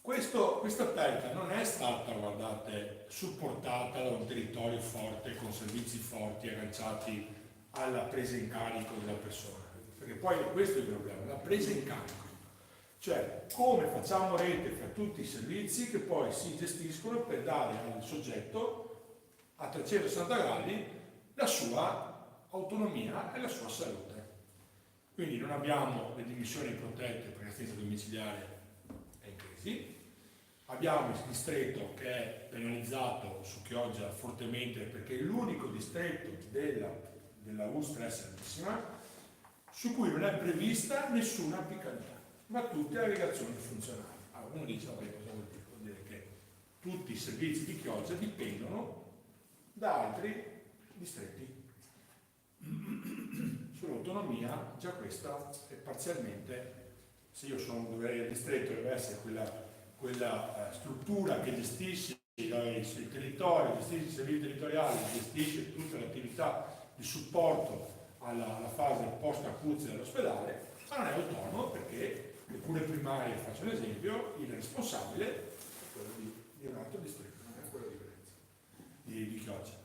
Questa perdita non è stata, guardate, supportata da un territorio forte, con servizi forti, agganciati alla presa in carico della persona. Perché poi questo è il problema, la presa in carico. Cioè, come facciamo rete fra tutti i servizi che poi si gestiscono per dare al soggetto a 360 gradi la sua autonomia e la sua salute. Quindi non abbiamo le dimissioni protette perché l'assistenza domiciliare è in crisi, abbiamo il distretto che è penalizzato su Chioggia fortemente perché è l'unico distretto della USL Servissima su cui non è prevista nessuna apicalità, ma tutte aggregazioni funzionali. Allora uno dice, vabbè, cosa vuol dire? Vuol dire che tutti i servizi di Chioggia dipendono da altri distretti. Sull'autonomia già questa è parzialmente, se io sono il distretto deve essere quella struttura che gestisce il territorio, gestisce i servizi territoriali, gestisce tutte le attività di supporto alla fase post-acuzia dell'ospedale, ma non è autonomo perché le cure primarie, faccio un esempio, il responsabile è quello di un altro distretto, non è quello di Chioggia.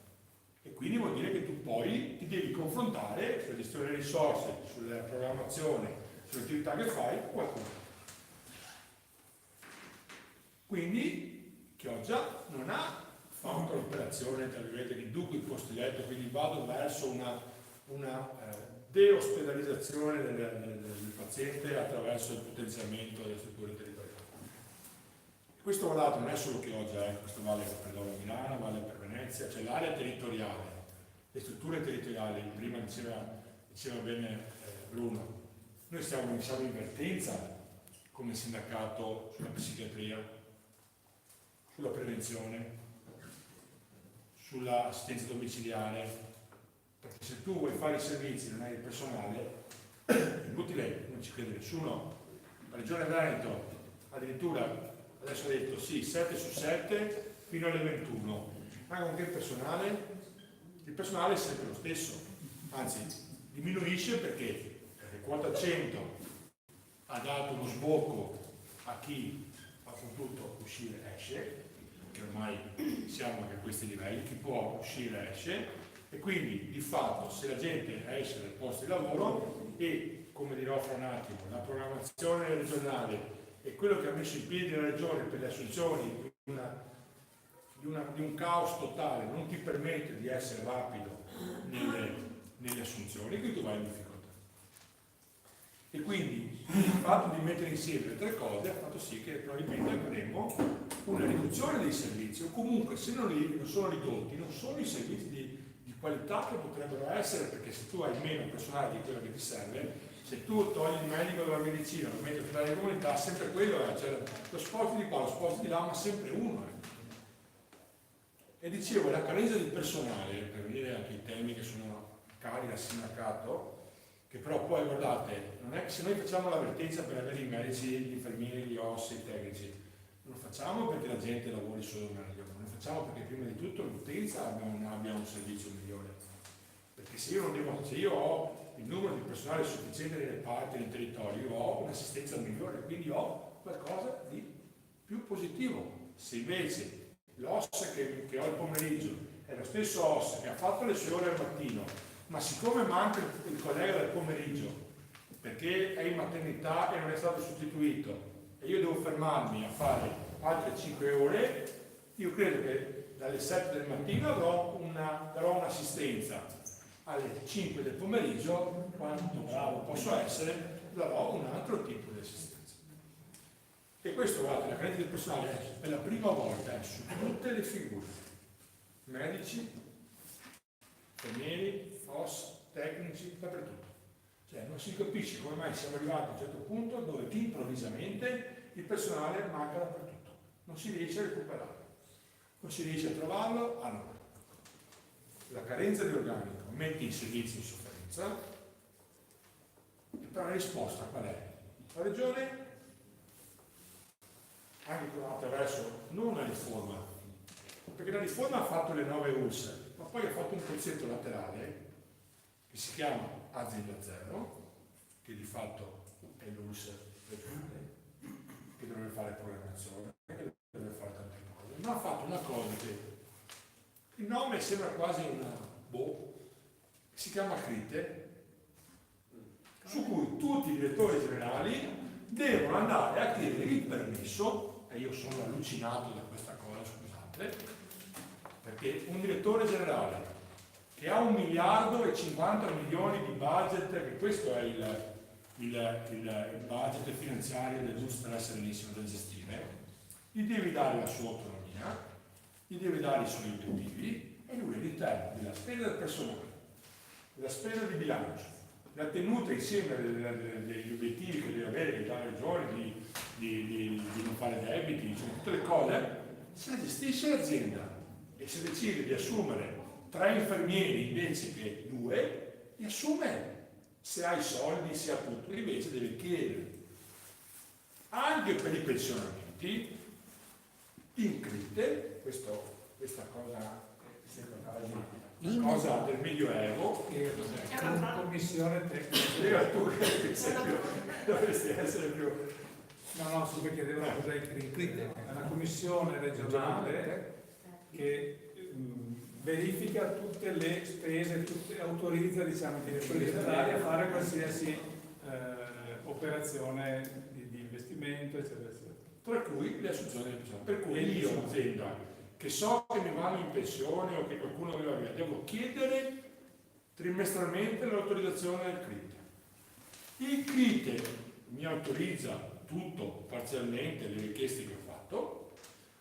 E quindi vuol dire che tu poi ti devi confrontare sulla gestione delle risorse, sulla programmazione, sulle attività che fai, con qualcuno. Quindi Chioggia non ha fatto l'operazione, tra virgolette, di duplico il posto letto, quindi vado verso una deospedalizzazione del paziente attraverso il potenziamento delle strutture territoriali. Questo guardate non è solo Chioggia, questo vale per Milano, vale per Venezia, c'è l'area territoriale, le strutture territoriali, prima diceva bene Bruno, noi siamo in vertenza come sindacato sulla psichiatria, sulla prevenzione, sull'assistenza domiciliare, perché se tu vuoi fare i servizi e non hai il personale, è inutile, non ci crede nessuno. La Regione Veneto addirittura adesso ha detto sì, 7 su 7 fino alle 21, ma con che personale? Il personale è sempre lo stesso, anzi diminuisce perché quota 100 ha dato uno sbocco a chi ha potuto uscire esce, che ormai siamo anche a questi livelli, chi può uscire esce, e quindi di fatto se la gente esce dal posto di lavoro e, come dirò fra un attimo, la programmazione regionale e quello che ha messo in piedi la regione per le assunzioni di un caos totale non ti permette di essere rapido nelle assunzioni, quindi tu vai in difficoltà. E quindi il fatto di mettere insieme le tre cose ha fatto sì che probabilmente avremo una riduzione dei servizi, o comunque se non sono ridotti, non sono i servizi di qualità che potrebbero essere, perché se tu hai meno personale di quello che ti serve, se tu togli il medico della medicina, lo metti per la comunità, sempre quello è, cioè lo sport di qua, lo sport di là, ma sempre uno. E dicevo, la carenza di personale, per venire anche ai temi che sono cari al sindacato, che però poi guardate, non è che se noi facciamo l'avvertenza per avere i medici, gli infermieri, gli OSS, i tecnici, Non lo facciamo perché la gente lavori solo meglio, non lo facciamo perché prima di tutto l'utenza abbia un servizio migliore. Perché se io ho il numero di personale sufficiente nei reparti, nei territori, io ho un'assistenza migliore, quindi ho qualcosa di più positivo. Se invece l'ossa che ho il pomeriggio è lo stesso ossa che ha fatto le sue ore al mattino, ma siccome manca il collega del pomeriggio perché è in maternità e non è stato sostituito e io devo fermarmi a fare altre 5 ore, io credo che dalle 7 del mattino darò un'assistenza, alle 5 del pomeriggio, quanto bravo posso essere, darò un altro tipo di assistenza. E questo, guarda, la carenza del personale è per la prima volta su tutte le figure, medici, infermieri, FOS, tecnici, dappertutto. Cioè non si capisce come mai siamo arrivati a un certo punto dove improvvisamente il personale manca dappertutto, non si riesce a recuperarlo, non si riesce a trovarlo. Allora, la carenza di organico mette i servizi in sofferenza, e però la risposta qual è? La Regione, anche attraverso non una riforma, perché la riforma ha fatto le 9 ULSS, ma poi ha fatto un concetto laterale che si chiama Azienda Zero, che di fatto è l'ULSS regionale, che dovrebbe fare programmazione, che dovrebbe fare tante cose, ma ha fatto una cosa che il nome sembra quasi una si chiama CRITE, su cui tutti i direttori generali devono andare a chiedere il permesso, e io sono allucinato da questa cosa, scusate, perché un direttore generale che ha 1 miliardo e 50 milioni di budget, che questo è il budget finanziario del giusto deve essere benissimo da gestire, gli devi dare la sua autonomia, gli devi dare i suoi obiettivi e lui all'interno della spesa del personale, della spesa di bilancio, la tenuta insieme degli obiettivi che deve avere la regione di non fare debiti, cioè tutte le cose, se gestisce l'azienda e se decide di assumere 3 infermieri invece che 2, li assume se ha i soldi, se ha tutto, invece deve chiedere anche per i pensionamenti in CRITE, questa cosa sembra una cosa del Medioevo, che è una commissione tecnica. tu dovresti essere più. No, solo chiedevo cos'è il CRITE. È una commissione regionale che verifica tutte le spese, autorizza diciamo, i direttori generali a fare qualsiasi operazione di investimento, eccetera, eccetera. Tra cui le assunzioni del personale. Per cui io, azienda, che so che mi vanno in pensione o che qualcuno mi va via, devo chiedere trimestralmente l'autorizzazione del CRITE. Il CRITE mi autorizza tutto, parzialmente, le richieste che ho fatto.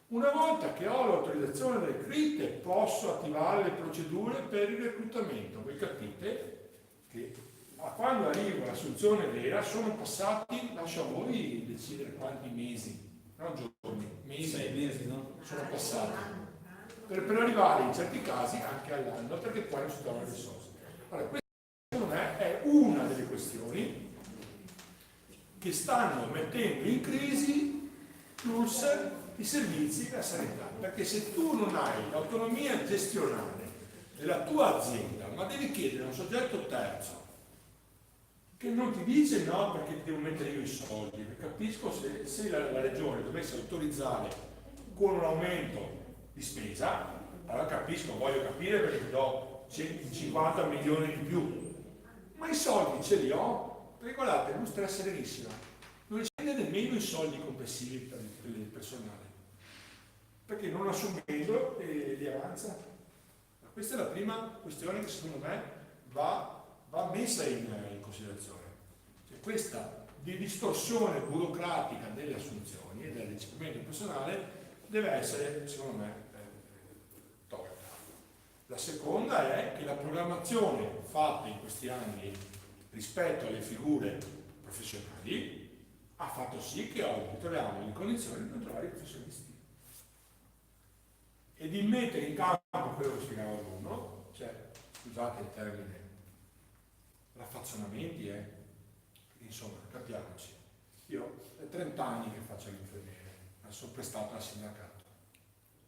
Una volta che ho l'autorizzazione del CRITE posso attivare le procedure per il reclutamento. Voi capite che quando arriva l'assunzione vera sono passati, lascio a voi decidere quanti mesi, non giorni, mesi, 6 mesi, no? sono passati, per arrivare in certi casi anche all'anno, perché poi non si trovano risorse. Allora, questa secondo me è una delle questioni che stanno mettendo in crisi l'ULSS, i servizi e la sanità, perché se tu non hai l'autonomia gestionale della tua azienda, ma devi chiedere a un soggetto terzo che non ti dice no perché ti devo mettere io i soldi, capisco se la regione dovesse autorizzare con un aumento di spesa, allora capisco, voglio capire perché ti do 50 milioni di più, ma i soldi ce li ho, perché guardate, non stress è serenissima, non scende nemmeno i soldi complessivi per il personale, perché non assumendo li avanza. Questa è la prima questione che secondo me va messa in considerazione. Cioè, questa di distorsione burocratica delle assunzioni e del recepimento personale deve essere, secondo me, tolta. La seconda è che la programmazione fatta in questi anni rispetto alle figure professionali ha fatto sì che oggi troviamo le condizioni di non trovare i professionisti e di mettere in campo quello che spiegava Bruno, cioè, scusate il termine, raffazzonamenti, insomma, capiamoci. Io è 30 anni che faccio l'infermiere, sopprestato al sindacato.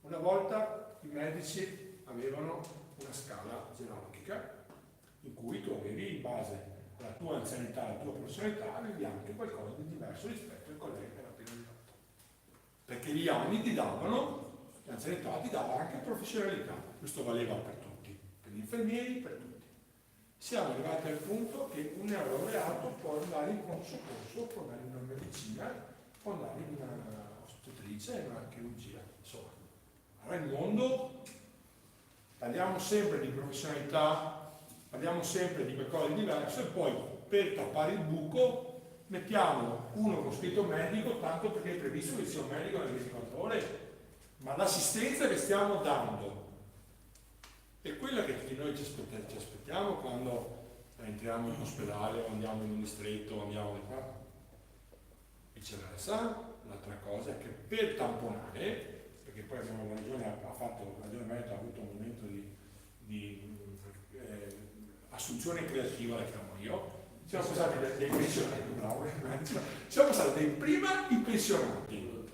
Una volta i medici avevano una scala gerarchica in cui tu avevi, in base alla tua anzianità, alla tua professionalità, avevi anche qualcosa di diverso rispetto al collega che era appena arrivato. Perché gli anni ti davano, l'anzianità ti dava anche professionalità. Questo valeva per tutti, per gli infermieri, per tutti. Siamo arrivati al punto che un neolaureato può andare in pronto soccorso, può andare in una medicina, può andare in una ostetricia, in una chirurgia. Insomma, allora il mondo, parliamo sempre di professionalità, parliamo sempre di qualcosa di diverso e poi per tappare il buco mettiamo uno con scritto medico tanto perché è previsto che sia un medico nelle 24 ore, ma l'assistenza che stiamo dando è quella che tutti noi ci aspettiamo quando entriamo in ospedale o andiamo in un distretto o andiamo di qua. Viceversa, l'altra cosa è che per tamponare, perché poi abbiamo la regione la regione Veneto ha avuto un momento di assunzione creativa, la chiamo io, siamo passati dai pensionati, bravo, siamo passati dai prima i pensionati.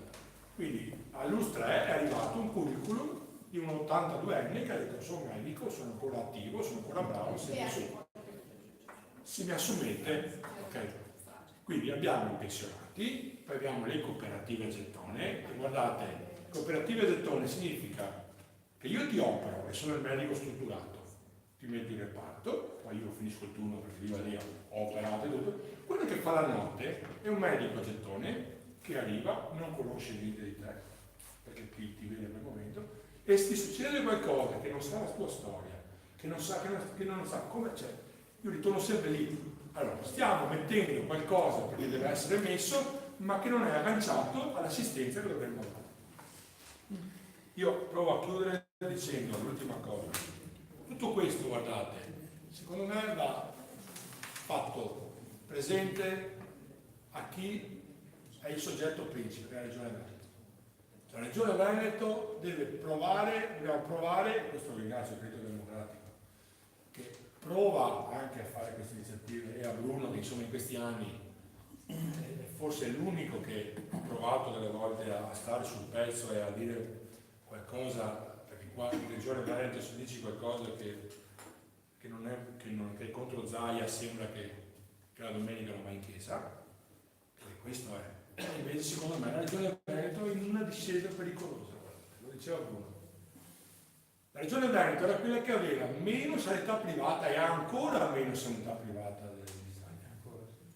Quindi all'Ustra è arrivato un curriculum di un 82enne che ha detto sono medico, sono ancora attivo, sono ancora bravo, se mi assumete, ok? Quindi abbiamo i pensionati, poi abbiamo le cooperative a gettone, e guardate, cooperative a gettone significa che io ti opero e sono il medico strutturato, ti metti in reparto, poi io finisco il turno perché io lì ho operato e tutto, quello che fa la notte è un medico a gettone che arriva, non conosce niente di te, perché ti vede in quel momento, e ti succede qualcosa che non sa la tua storia, che non sa come c'è, io ritorno sempre lì. Allora, stiamo mettendo qualcosa perché deve essere messo, ma che non è agganciato all'assistenza che dovremmo dare. Io provo a chiudere dicendo l'ultima cosa. Tutto questo, guardate, secondo me va fatto presente a chi è il soggetto principe, la Regione Veneto. La Regione Veneto dobbiamo provare, questo ringrazio il Partito Democratico, che prova anche a fare queste iniziative, e a Bruno che insomma in questi anni forse è l'unico che ha provato delle volte a stare sul pezzo e a dire qualcosa, perché qua in Regione Veneto se dici qualcosa che è contro Zaia sembra che la domenica non va in chiesa, perché questo è. Invece secondo me la Regione Veneto è in una discesa pericolosa, lo diceva Bruno. La Regione Veneto era quella che aveva meno sanità privata e ha ancora meno sanità privata dell'Italia.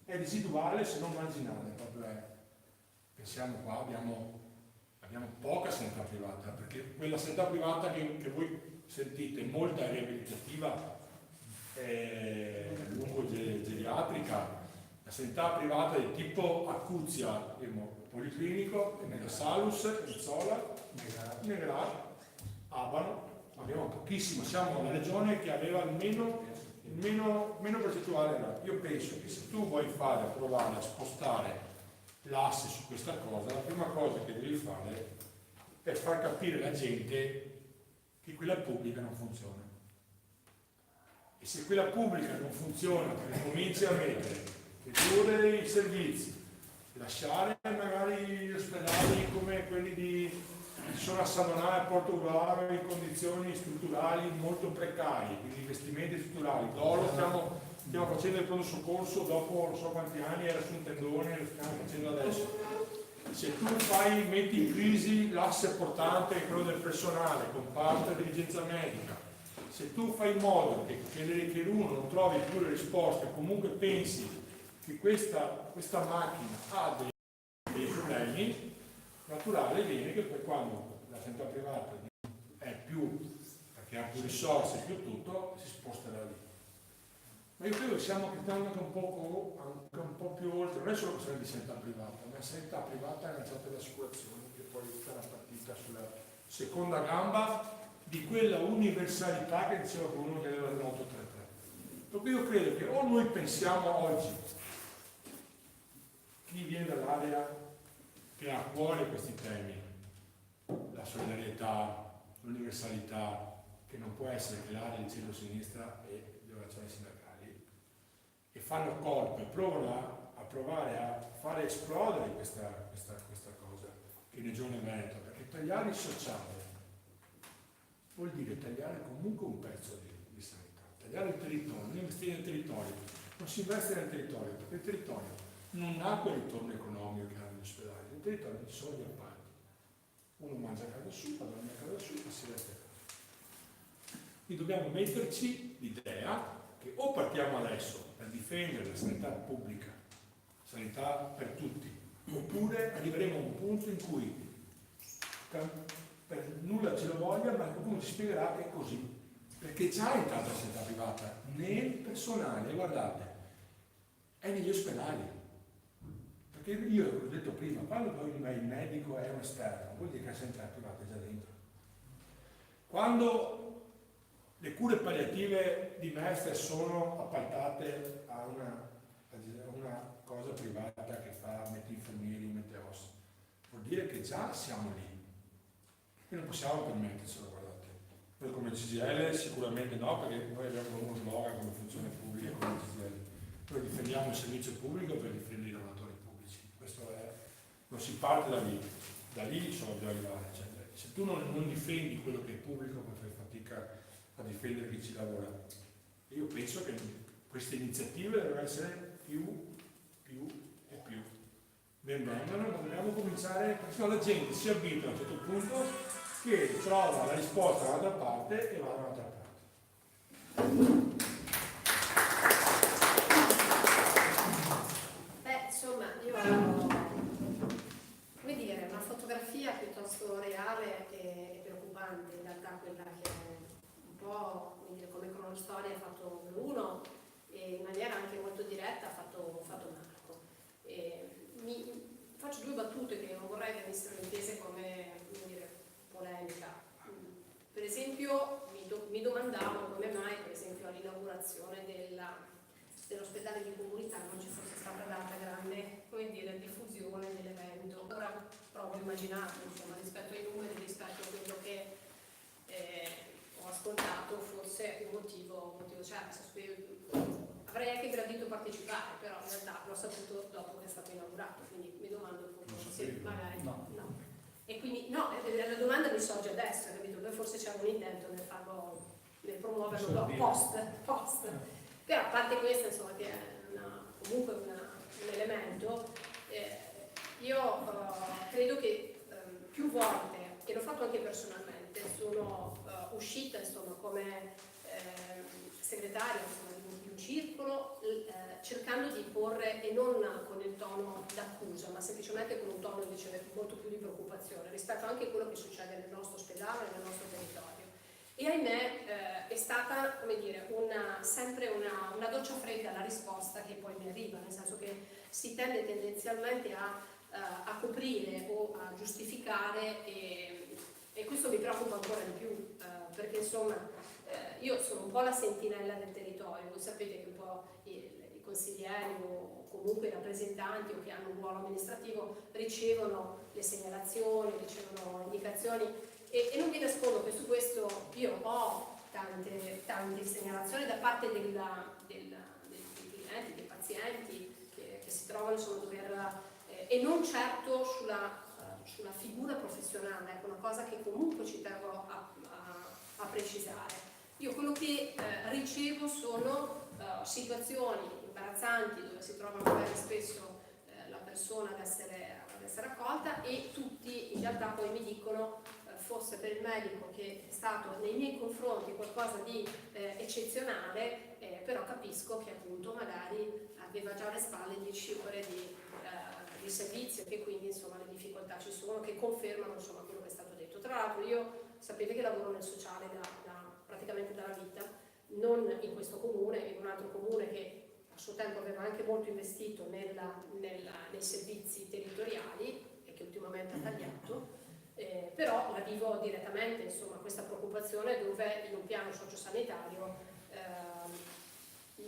È residuale se non marginale, proprio è. Pensiamo qua, abbiamo poca sanità privata, perché quella sanità privata che voi sentite, molta riabilitativa, lungo-geriatrica, la sanità privata di tipo Acuzia, Policlinico, Salus, Izzola, Negrar, Abano, abbiamo pochissimo, siamo una regione che aveva il meno percentuale. Io penso che se tu vuoi provare a spostare l'asse su questa cosa, la prima cosa che devi fare è far capire alla gente che quella pubblica non funziona. E se quella pubblica non funziona perché cominci a mettere ridurre i servizi, lasciare magari gli ospedali come quelli di sono a Sanonà e Portogruaro in condizioni strutturali molto precarie, quindi investimenti strutturali. Dolo stiamo facendo il pronto soccorso dopo non so quanti anni, era su un tendone, lo stiamo facendo adesso. Se tu metti in crisi l'asse portante è quello del personale, comparto e dirigenza medica, se tu fai in modo che uno non trovi più le risposte, comunque pensi che questa macchina ha dei problemi, naturale viene che poi quando la sanità privata è più, perché ha più risorse, più tutto, si sposta da lì. Ma io credo che stiamo andando anche un po' più oltre, non è solo questione di sanità privata, la sanità privata è lanciata le assicurazioni, che poi è una partita sulla seconda gamba di quella universalità che diceva Bruno che era l'833. Per cui io credo che o noi pensiamo oggi, chi viene dall'area che ha a cuore questi temi, la solidarietà, l'universalità, che non può essere che l'area di centro-sinistra e le relazioni sindacali, e fanno corpo e provano a provare a fare esplodere questa cosa, in Regione Veneto, perché tagliare il sociale vuol dire tagliare comunque un pezzo di sanità, tagliare il territorio, non investire nel territorio, non si investe nel territorio, perché il territorio non ha quel ritorno economico che hanno gli ospedali, nel territorio ci sono gli appalti, uno mangia a casa sua, dorme a casa sua e si resta a casa. Quindi dobbiamo metterci l'idea che o partiamo adesso per difendere la sanità pubblica, sanità per tutti, oppure arriveremo a un punto in cui per nulla ce lo voglia, ma qualcuno ci spiegherà che è così, perché già è entrata la sanità privata nel personale, guardate, è negli ospedali, perché io ho detto prima, quando poi il medico è un esterno, vuol dire che la sanità privata è già dentro. Quando le cure palliative di Mestre sono appaltate a una cosa privata che fa mette infermieri, mette ossa, vuol dire che già siamo lì. E non possiamo permettercelo, guardate. Noi come CGL sicuramente no, perché noi abbiamo uno slogan come funzione pubblica come CGL. Noi difendiamo il servizio pubblico per difendere i lavoratori pubblici. Questo è, non si parte da lì solo bisogna arrivare. Cioè, se tu non difendi quello che è pubblico, poi fai fatica a difendere chi ci lavora. Io penso che queste iniziative devono essere più e più. Ben vengano, ma dobbiamo cominciare, perché la gente si abitua a un certo punto che trova la risposta da un'altra parte e va da un'altra parte. Insomma, io come dire, una fotografia piuttosto reale e preoccupante, in realtà quella che un po' come cronostoria ha fatto Bruno e in maniera anche molto diretta ha fatto Marco. Faccio due battute che non vorrei venissero intese come polemica. Per esempio mi domandavo come mai per esempio all'inaugurazione dell'ospedale di comunità non ci fosse stata data grande diffusione dell'evento. Ora provo a immaginarlo, insomma, rispetto ai numeri, rispetto a quello che ho ascoltato, forse un motivo c'era. Avrei anche gradito partecipare, però in realtà l'ho saputo dopo che è stato inaugurato, quindi mi domando appunto se magari no. E quindi no, la domanda mi sorge adesso, capito? Poi forse c'è un intento nel promuoverlo post. Però a parte questo, insomma, che è comunque un elemento, io credo che più volte, e l'ho fatto anche personalmente, sono uscita insomma come segretaria di un circolo cercando di porre, e non con il tono d'accusa, ma semplicemente con un tono invece molto più di preoccupazione rispetto anche a quello che succede nel nostro ospedale, nel nostro territorio. E ahimè è stata, come dire, sempre una doccia fredda la risposta che poi mi arriva, nel senso che si tende tendenzialmente a coprire o a giustificare e questo mi preoccupa ancora di più, perché insomma io sono un po' la sentinella del territorio. Voi sapete che un po' i consiglieri o comunque i rappresentanti o che hanno un ruolo amministrativo ricevono le segnalazioni, ricevono indicazioni e non vi nascondo che su questo io ho tante segnalazioni da parte dei clienti, dei pazienti che si trovano insomma, dover e non certo sulla figura professionale, ecco, una cosa che comunque ci tengo a precisare. Io quello che ricevo sono situazioni imbarazzanti dove si trova magari spesso la persona ad essere accolta e tutti in realtà poi mi dicono fosse per il medico che è stato nei miei confronti qualcosa di eccezionale, però capisco che appunto magari aveva già alle spalle 10 ore di servizio e che quindi insomma le difficoltà ci sono, che confermano insomma quello che è stato detto. Tra l'altro io sapete che lavoro nel sociale praticamente dalla vita, non in questo comune, in un altro comune che a suo tempo aveva anche molto investito nei servizi territoriali e che ultimamente ha tagliato, però la vivo direttamente, insomma, questa preoccupazione dove in un piano sociosanitario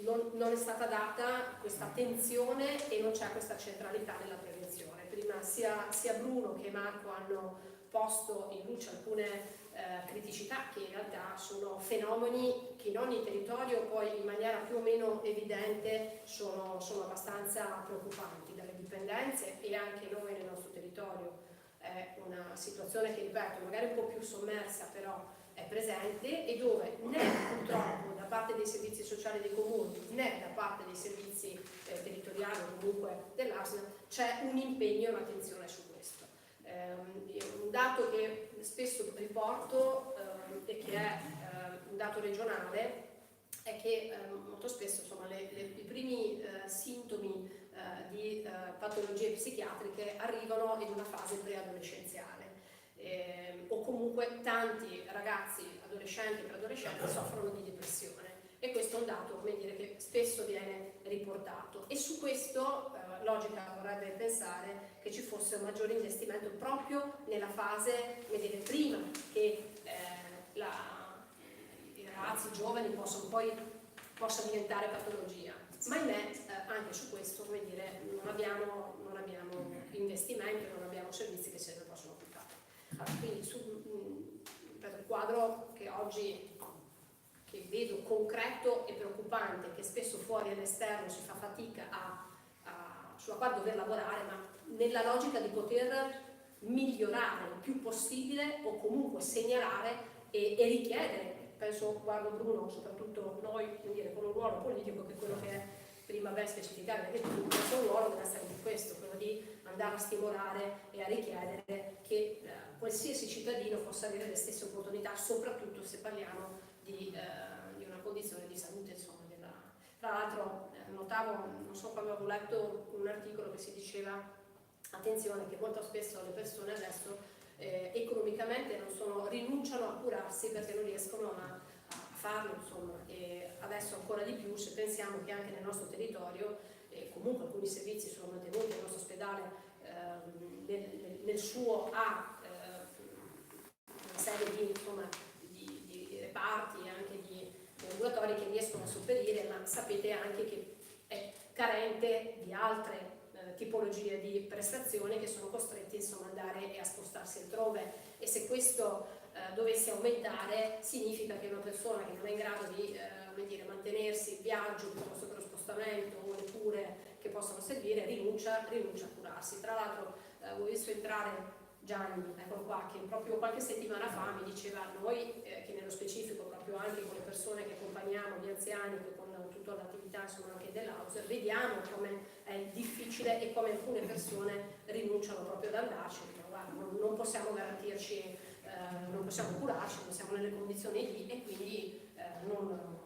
non è stata data questa attenzione e non c'è questa centralità nella prevenzione. Prima sia Bruno che Marco hanno posto in luce alcune criticità che in realtà sono fenomeni che in ogni territorio poi in maniera più o meno evidente sono abbastanza preoccupanti, dalle dipendenze e anche noi nel nostro territorio è una situazione che, ripeto, magari un po' più sommersa, però è presente, e dove né purtroppo da parte dei servizi sociali dei comuni né da parte dei servizi territoriali o comunque dell'ASL c'è un impegno e un'attenzione su questo. Un dato che spesso riporto e che è un dato regionale è che molto spesso insomma, i primi sintomi di patologie psichiatriche arrivano in una fase preadolescenziale. O comunque tanti ragazzi, adolescenti e preadolescenti soffrono di depressione, e questo è un dato, come dire, che spesso viene riportato, e su questo logica vorrebbe pensare che ci fosse un maggiore investimento proprio nella fase, come dire, prima che i ragazzi, i giovani possano diventare patologia. Ma ahimè anche su questo, come dire, non abbiamo investimenti, non abbiamo servizi che se ne possono occupare. Allora, quindi per il quadro che oggi vedo concreto e preoccupante, che spesso fuori all'esterno si fa fatica sulla quale dover lavorare, ma nella logica di poter migliorare il più possibile o comunque segnalare e richiedere. Penso, guardo Bruno, soprattutto noi, dire, con un ruolo politico, che è quello che è prima ben specificare, perché il nostro ruolo deve essere di questo, quello di andare a stimolare e a richiedere che qualsiasi cittadino possa avere le stesse opportunità, soprattutto se parliamo di una condizione di salute, insomma. Tra l'altro notavo, non so quando avevo letto un articolo che si diceva, attenzione, che molto spesso le persone adesso economicamente rinunciano a curarsi perché non riescono a farlo, insomma, e adesso ancora di più se pensiamo che anche nel nostro territorio comunque alcuni servizi sono mantenuti. Il nostro ospedale nel suo ha una serie di reparti e anche di ambulatori che riescono a sopperire, ma sapete anche che è carente di altre tipologie di prestazioni, che sono costretti insomma ad andare e a spostarsi altrove, e se questo dovesse aumentare significa che una persona che non è in grado di mantenersi il viaggio piuttosto che lo spostamento o le cure che possono servire rinuncia a curarsi. Tra l'altro ho visto entrare Gianni, eccolo qua, che proprio qualche settimana fa mi diceva a noi che nello specifico proprio anche con le persone che accompagniamo, gli anziani, che con tutta l'attività insomma anche dell'Auser, vediamo come è difficile e come alcune persone rinunciano proprio ad andarci, non possiamo garantirci, non possiamo curarci, non siamo nelle condizioni lì, e quindi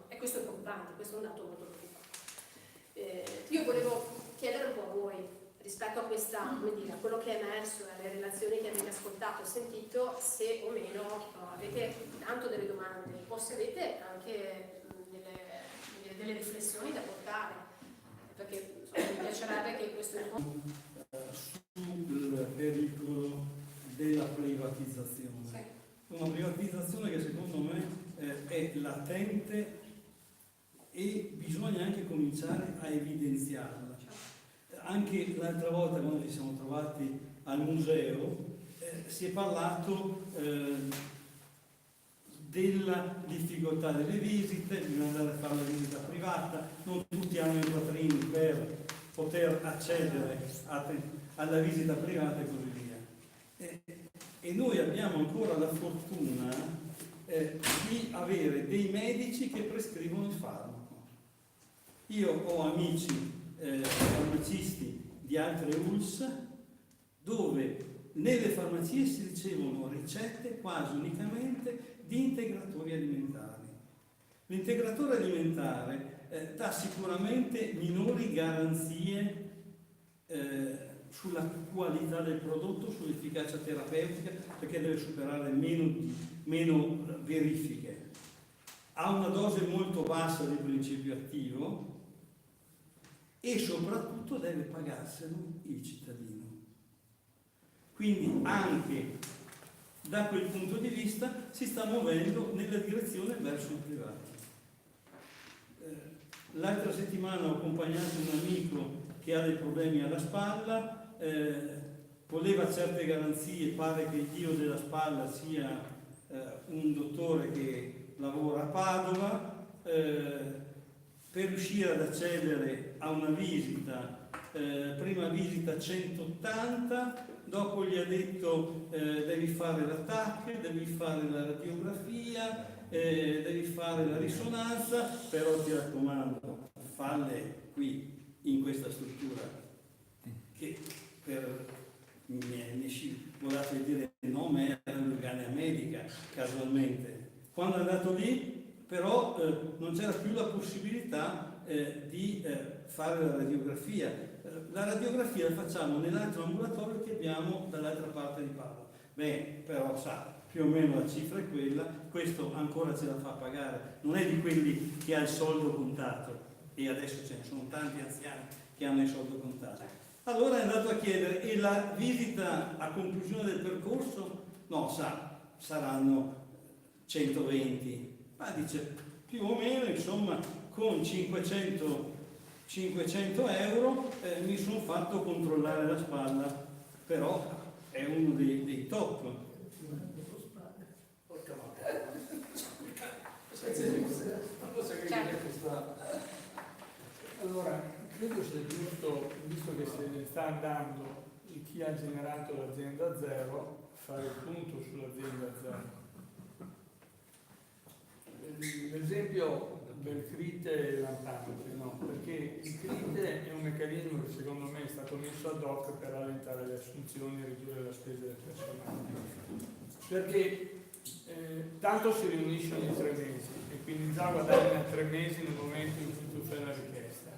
e questo è preoccupante, questo è un dato molto preoccupante. Io volevo chiedere un po' a voi, rispetto a questa, come dire, a quello che è emerso, alle relazioni che avete ascoltato e sentito, se o meno avete tanto delle domande o se avete anche delle riflessioni da portare, perché insomma, mi piacerebbe che questo sul pericolo della privatizzazione. Sì. Una privatizzazione che secondo me è latente e bisogna anche cominciare a evidenziarla. Anche l'altra volta, quando ci siamo trovati al museo, si è parlato della difficoltà delle visite, bisogna andare a fare la visita privata, non tutti hanno i quattrini per poter accedere alla visita privata e così via. E noi abbiamo ancora la fortuna di avere dei medici che prescrivono il farmaco. Io ho amici farmacisti di altre ULSS dove nelle farmacie si ricevono ricette quasi unicamente di integratori alimentari. L'integratore alimentare dà sicuramente minori garanzie sulla qualità del prodotto, sull'efficacia terapeutica, perché deve superare meno verifiche. Ha una dose molto bassa di principio attivo e soprattutto deve pagarselo il cittadino. Quindi anche da quel punto di vista si sta muovendo nella direzione verso il privato. L'altra settimana ho accompagnato un amico che ha dei problemi alla spalla, voleva certe garanzie, pare che il dio della spalla sia un dottore che lavora a Padova, per riuscire ad accedere a una visita prima visita 180, dopo gli ha detto devi fare la TAC, devi fare la radiografia, devi fare la risonanza, però ti raccomando, falle qui in questa struttura, che per mi scivolato di dire il nome era l'Urgania Medica, casualmente. Quando è andato lì, però non c'era più la possibilità di fare la radiografia. La radiografia la facciamo nell'altro ambulatorio che abbiamo dall'altra parte di Padova. Beh, però sa, più o meno la cifra è quella, questo ancora ce la fa pagare, non è di quelli che ha il soldo contato, e adesso ce ne sono tanti anziani che hanno il soldo contato. Allora è andato a chiedere, e la visita a conclusione del percorso? No, sa, saranno 120, ma dice più o meno, insomma, con 500 euro mi sono fatto controllare la spalla, però è uno dei top. Allora, credo sia giusto, visto che se ne sta andando chi ha generato l'azienda zero, fare il punto sull'azienda zero. L'esempio del CRIT è lampante, no? Perché il CRIT è un meccanismo che secondo me è stato messo ad hoc per rallentare le assunzioni e ridurre la spesa del personale. Perché tanto si riunisce ogni 3 mesi e quindi già guadagna 3 mesi nel momento in cui tu fai la richiesta.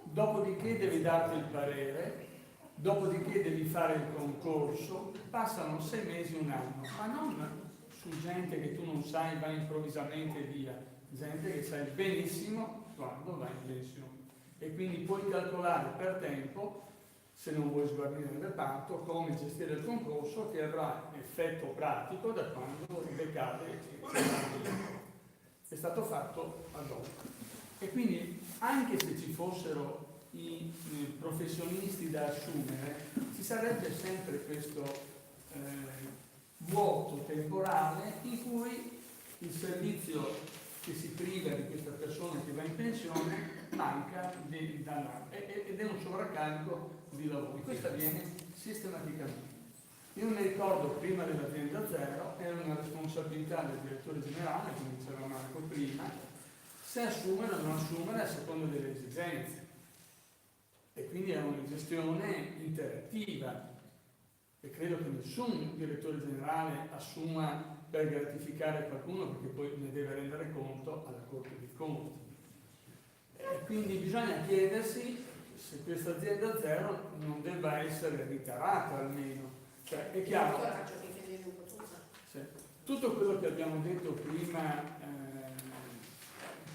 Dopodiché devi darti il parere, dopodiché devi fare il concorso, passano 6 mesi, 1 anno, ma non su gente che tu non sai va improvvisamente via, gente che sai benissimo quando va in pensione. E quindi puoi calcolare per tempo, se non vuoi sguarnire il reparto, come gestire il concorso che avrà effetto pratico da quando decade. È stato fatto ad hoc. E quindi anche se ci fossero i professionisti da assumere, ci sarebbe sempre questo vuoto temporale in cui il servizio che si priva di questa persona che va in pensione manca ed è un sovraccarico di lavori. Questo avviene sistematicamente. Io mi ricordo prima dell'azienda zero era una responsabilità del direttore generale, come diceva Marco prima, se assumere o non assumere a seconda delle esigenze. E quindi era una gestione interattiva. E credo che nessun direttore generale assuma per gratificare qualcuno, perché poi ne deve rendere conto alla Corte dei Conti. E quindi bisogna chiedersi se questa azienda zero non debba essere ritarata almeno. Cioè, è chiaro. Sì. Tutto quello che abbiamo detto prima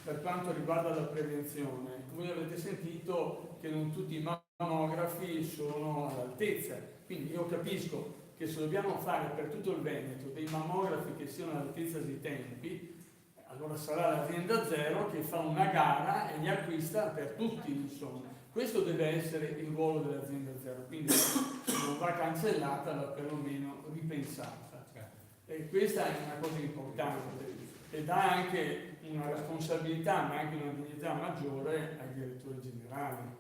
per quanto riguarda la prevenzione, voi avete sentito che non tutti i mammografi sono all'altezza. Quindi io capisco che se dobbiamo fare per tutto il Veneto dei mammografi che siano all'altezza dei tempi, allora sarà l'azienda zero che fa una gara e li acquista per tutti, insomma. Questo deve essere il ruolo dell'azienda zero, quindi se non va cancellata va perlomeno ripensata. E questa è una cosa importante e dà anche una responsabilità ma anche una dignità maggiore ai direttori generali.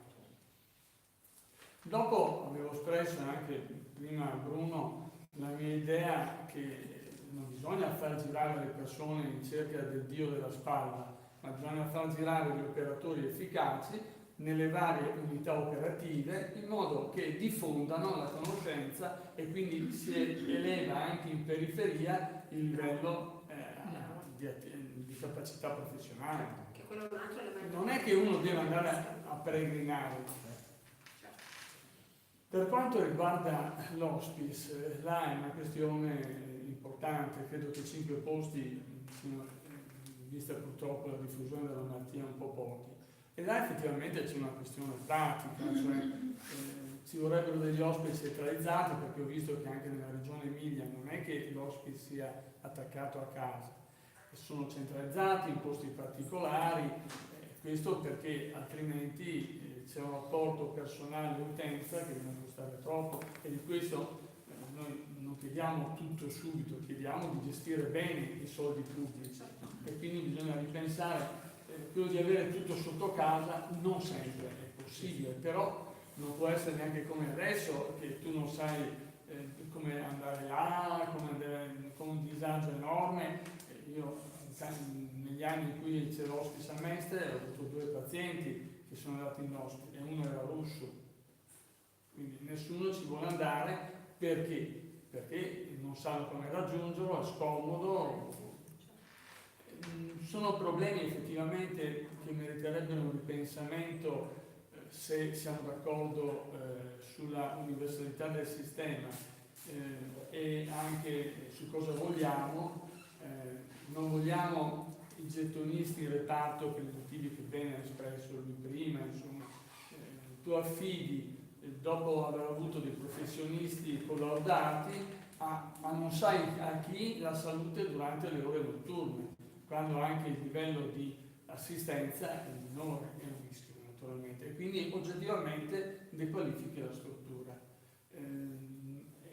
Dopo avevo espresso anche prima a Bruno la mia idea che non bisogna far girare le persone in cerca del dio della spalla, ma bisogna far girare gli operatori efficaci nelle varie unità operative in modo che diffondano la conoscenza e quindi si eleva anche in periferia il livello di capacità professionale. Che quello è un altro elemento. Non è che uno deve andare a peregrinare. Per quanto riguarda l'hospice, là è una questione importante, credo che 5 posti siano, vista purtroppo la diffusione della malattia, un po' pochi. E là effettivamente c'è una questione pratica, cioè ci vorrebbero degli hospice centralizzati, perché ho visto che anche nella regione Emilia non è che l'hospice sia attaccato a casa, sono centralizzati in posti particolari, questo perché altrimenti c'è un rapporto personale-utenza che deve costare troppo e di questo noi non chiediamo tutto subito, chiediamo di gestire bene i soldi pubblici e quindi bisogna ripensare quello di avere tutto sotto casa non sempre è possibile, però non può essere neanche come adesso, che tu non sai come andare là, come andare con un disagio enorme. Io negli anni in cui c'era ospite a Mestre ho avuto 2 pazienti che sono andati in ospite e uno era russo, quindi nessuno ci vuole andare perché non sanno come raggiungerlo, è scomodo. Sono problemi effettivamente che meriterebbero un ripensamento se siamo d'accordo sulla universalità del sistema e anche su cosa vogliamo. Non vogliamo i gettonisti in reparto per i motivi che bene ha espresso lui prima, insomma. Tu affidi, dopo aver avuto dei professionisti collaudati, ma non sai a chi la salute durante le ore notturne, quando anche il livello di assistenza è minore, è un rischio naturalmente, e quindi oggettivamente dequalifichi la struttura. È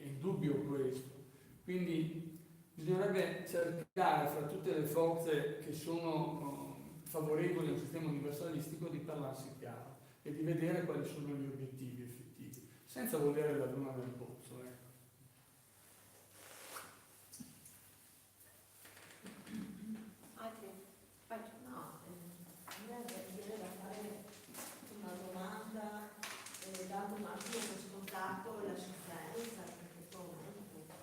indubbio questo. Quindi bisognerebbe cercare fra tutte le forze che sono favorevoli a un sistema universalistico di parlarsi chiaro e di vedere quali sono gli obiettivi effettivi, senza volere la luna nel pozzo. Dato un attimo per scontato la sofferenza che in questo momento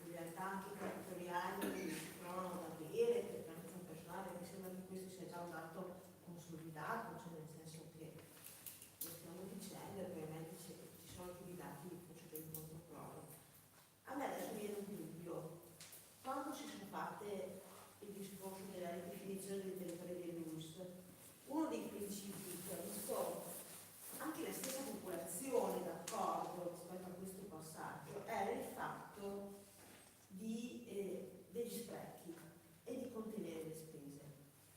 le realtà anche territoriali si trovano da avere, perché anche un personale mi sembra che questo sia già un dato consolidato, cioè nel senso che lo stiamo dicendo e ovviamente ci sono più i dati di procedere molto prove. A me adesso viene un dubbio, quando si sono fatte il discorso della ridefinizione del territorio dell'US, uno dei principi che ha visto anche la stessa popolazione d'accordo rispetto a questo passaggio era il fatto degli sprechi e di contenere le spese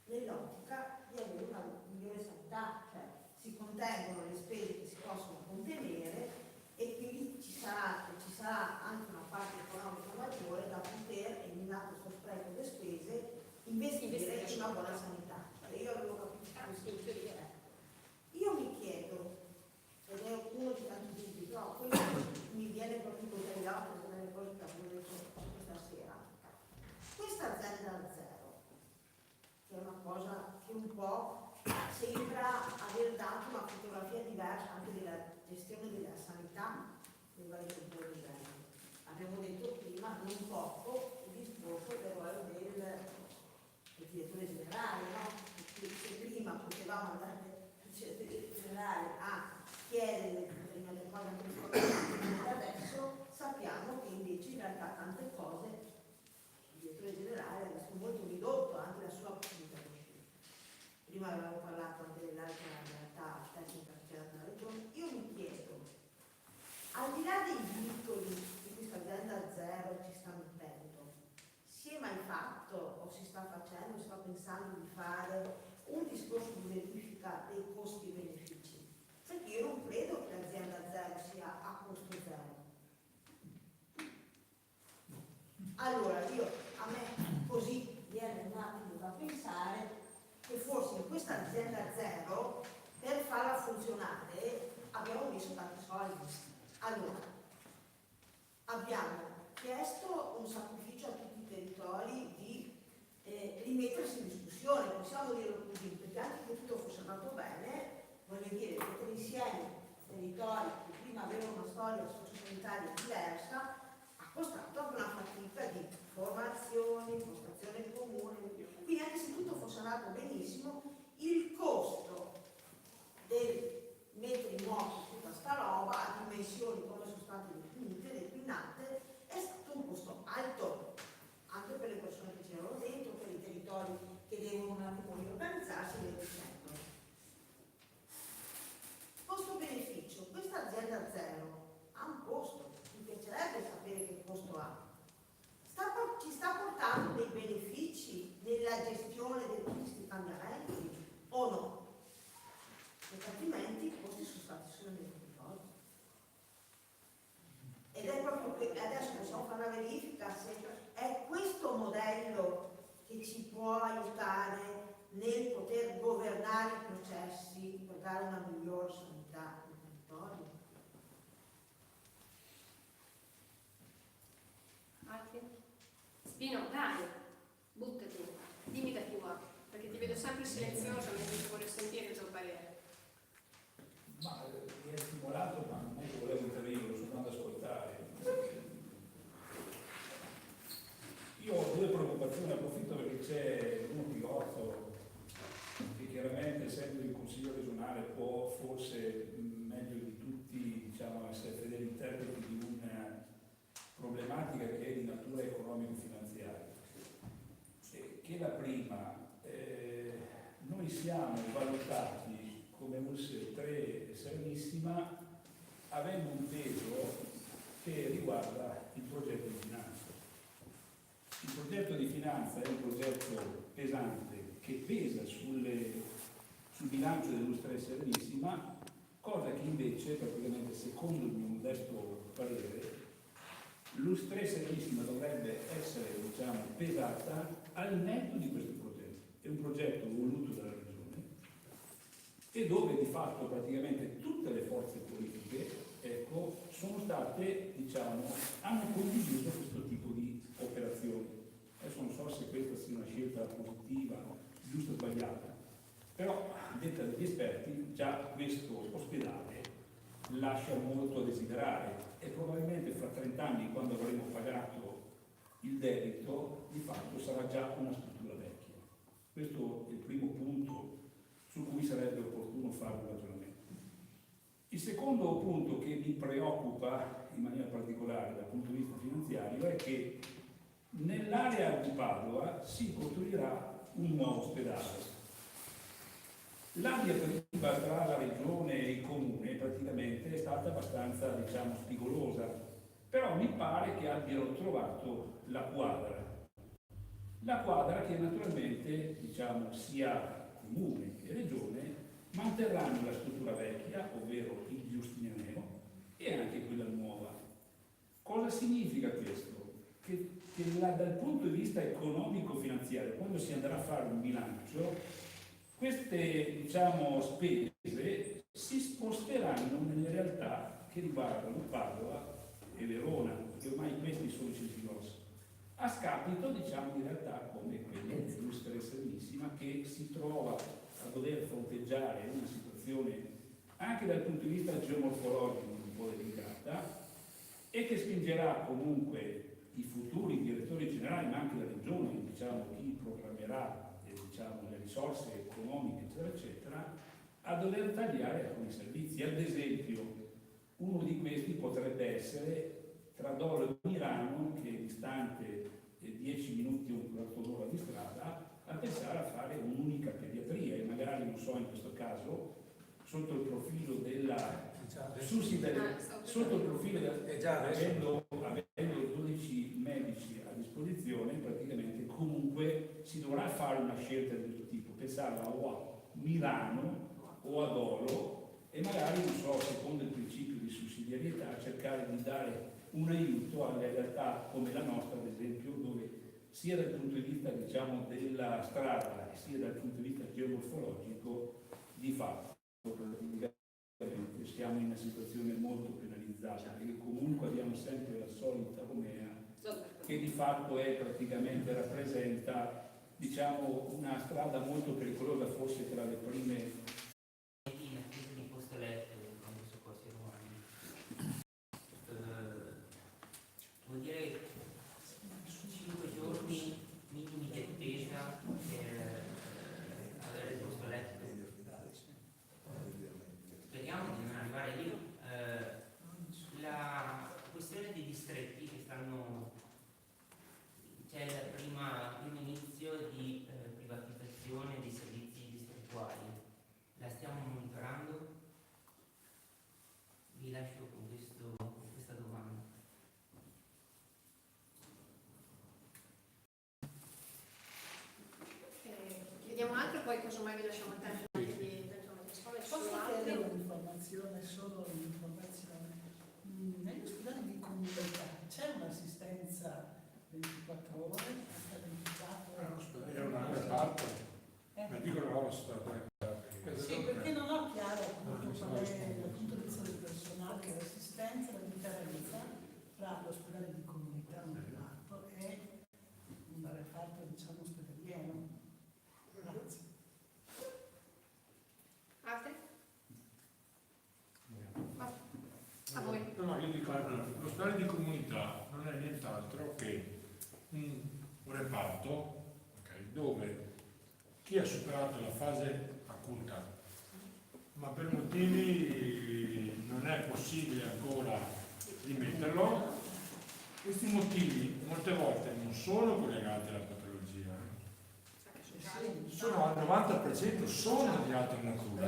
nell'ottica di avere una migliore sanità, cioè si contengono le spese che si possono contenere e quindi ci sarà anche una parte economica maggiore da poter, eliminare questo spreco delle spese, investire in una buona sanità. Io avevo capito questo. Io mi chiedo, ed è uno di tanti dubbi, però quello che mi viene proprio così agli occhi, sono le cose che avevo detto questa sera. Questa azienda zero, che è una cosa che un po' sembra aver dato una fotografia diversa anche della gestione della sanità nei vari settori. Abbiamo detto prima, non poco, il discorso però è del direttore generale, no? Se prima potevamo andare generale a chiedere determinate cose anche rispetto adesso sappiamo che invece in realtà tante cose il direttore generale ha visto molto ridotto anche la sua possibilità di uscire. Prima avevamo parlato anche dell'altra realtà tecnica che c'era nella regione. Io mi chiedo, al di là dei vincoli di questa azienda zero ci sta mettendo, si è mai fatto o si sta facendo, si sta pensando di fare un discorso di verifica dei costi e benefici? Perché io non credo che l'azienda zero sia a costo zero. Allora a me così viene un attimo da pensare che forse in questa azienda zero per farla funzionare abbiamo messo tanti soldi. Allora abbiamo chiesto un sacrificio a tutti i territori di rimettersi in discussione, possiamo dirlo così, perché anche che tutto fosse andato bene, voglio dire, mettere insieme territori che prima avevano una storia sociosanitaria diversa, ha costato anche una fatica di formazione, impostazione comune, quindi anche se tutto fosse andato benissimo, il costo del mettere in moto tutta sta roba a dimensioni come sono state declinate è stato un costo alto anche per le persone che c'erano dentro, per i territori che devono un attimo riorganizzarsi e via dicendo. Costo-beneficio, questa azienda zero ha un costo, mi piacerebbe sapere che costo ha. Ci sta portando dei benefici nella gestione di tutti questi cambiamenti o no? Perché altrimenti i costi sono stati solo nei territori. Ed è proprio che adesso possiamo fare una verifica se è questo modello che ci può aiutare nel poter governare i processi per dare una miglior sanità al territorio. Pino, dai, buttati, dimmi da chi vuoi, perché ti vedo sempre silenzioso, mentre ti voglio sentire il tuo parere. Ma mi è stimolato, ma non è che volevo intervenire, lo sono andato ad ascoltare. Io ho due preoccupazioni, approfitto perché c'è uno Pigozzo che chiaramente, essendo il Consiglio regionale, può forse meglio di tutti, diciamo, essere fedele interpreti di una problematica che è di natura economico-finanziaria. Che la prima, noi siamo valutati come ULSS 3 Serenissima avendo un peso che riguarda il progetto di finanza. Il progetto di finanza è un progetto pesante che pesa sul bilancio dell'ULSS Serenissima, cosa che invece praticamente, secondo il mio modesto parere, l'ULSS Serenissima dovrebbe essere, diciamo, pesata al netto di questo progetto. È un progetto voluto dalla Regione e dove di fatto praticamente tutte le forze politiche, ecco, sono state, diciamo, hanno condiviso questo tipo di operazioni. Adesso non so se questa sia una scelta positiva, giusta o sbagliata, però detta dagli esperti già questo ospedale lascia molto a desiderare e probabilmente fra 30 anni, quando avremo pagato il debito, di fatto sarà già una struttura vecchia. Questo è il primo punto su cui sarebbe opportuno fare un ragionamento. Il secondo punto che mi preoccupa in maniera particolare dal punto di vista finanziario è che nell'area di Padova si costruirà un nuovo ospedale. La diatriba tra la regione e il comune praticamente è stata abbastanza, diciamo, spigolosa, però mi pare che abbiano trovato la quadra che naturalmente, diciamo, sia comune che regione manterranno la struttura vecchia, ovvero il Giustinianeo, e anche quella nuova. Cosa significa questo? Che dal punto di vista economico-finanziario, quando si andrà a fare un bilancio, queste, diciamo, spese si sposteranno nelle realtà che riguardano Padova e Verona, che ormai questi sono i centri grossi, a scapito, diciamo, di realtà come quella dell'ULSS Serenissima, che si trova a dover fronteggiare una situazione anche dal punto di vista geomorfologico un po' delicata e che spingerà comunque i futuri direttori generali, ma anche la regione, diciamo, chi programmerà diciamo, le risorse economiche, eccetera, eccetera, a dover tagliare alcuni servizi. Ad esempio, uno di questi potrebbe essere tra Dolo e Milano, che è distante 10 minuti o un quarto d'ora di strada, a pensare a fare un'unica pediatria e magari, non so, in questo caso, sotto il profilo della sussidiarietà, sotto il profilo avendo 12 medici a disposizione, praticamente comunque si dovrà fare una scelta di questo tipo, pensare o a Milano o a Dolo e magari, non so, secondo il principio di sussidiarietà, cercare di dare un aiuto alle realtà come la nostra, ad esempio, dove sia dal punto di vista, diciamo, della strada sia dal punto di vista geomorfologico di fatto siamo in una situazione molto penalizzata, perché comunque abbiamo sempre la solita Romea che di fatto è praticamente rappresenta, diciamo, una strada molto pericolosa, forse tra le prime. Di posto letto quando soccorsi romani. Vuol dire 5 giorni minimi di attesa per avere il posto letto. Speriamo di non arrivare lì. La questione dei distretti che stanno, c'è il primo inizio di privatizzazione dei servizi distrettuali. La stiamo monitorando? Vi lascio con questa domanda. Chiediamo altro, poi casomai vi lasciamo il tempo anche di rispondere su Posso altri. chiedere un'informazione, solo un'informazione? Negli ospedali di comunità c'è un'assistenza 24 ore, H24? È una parte, ma dicono che non sta Sì, perché non ho chiaro appunto qual è dal punto di vista del personale l'assistenza, la differenza tra l'ospedale di comunità privato e Allora, l'ospedale di comunità non è nient'altro che un reparto, okay, dove chi ha superato la fase acuta, ma per motivi non è possibile ancora dimetterlo, questi motivi molte volte non sono collegati alla patologia, sono al 90% sono di altra natura.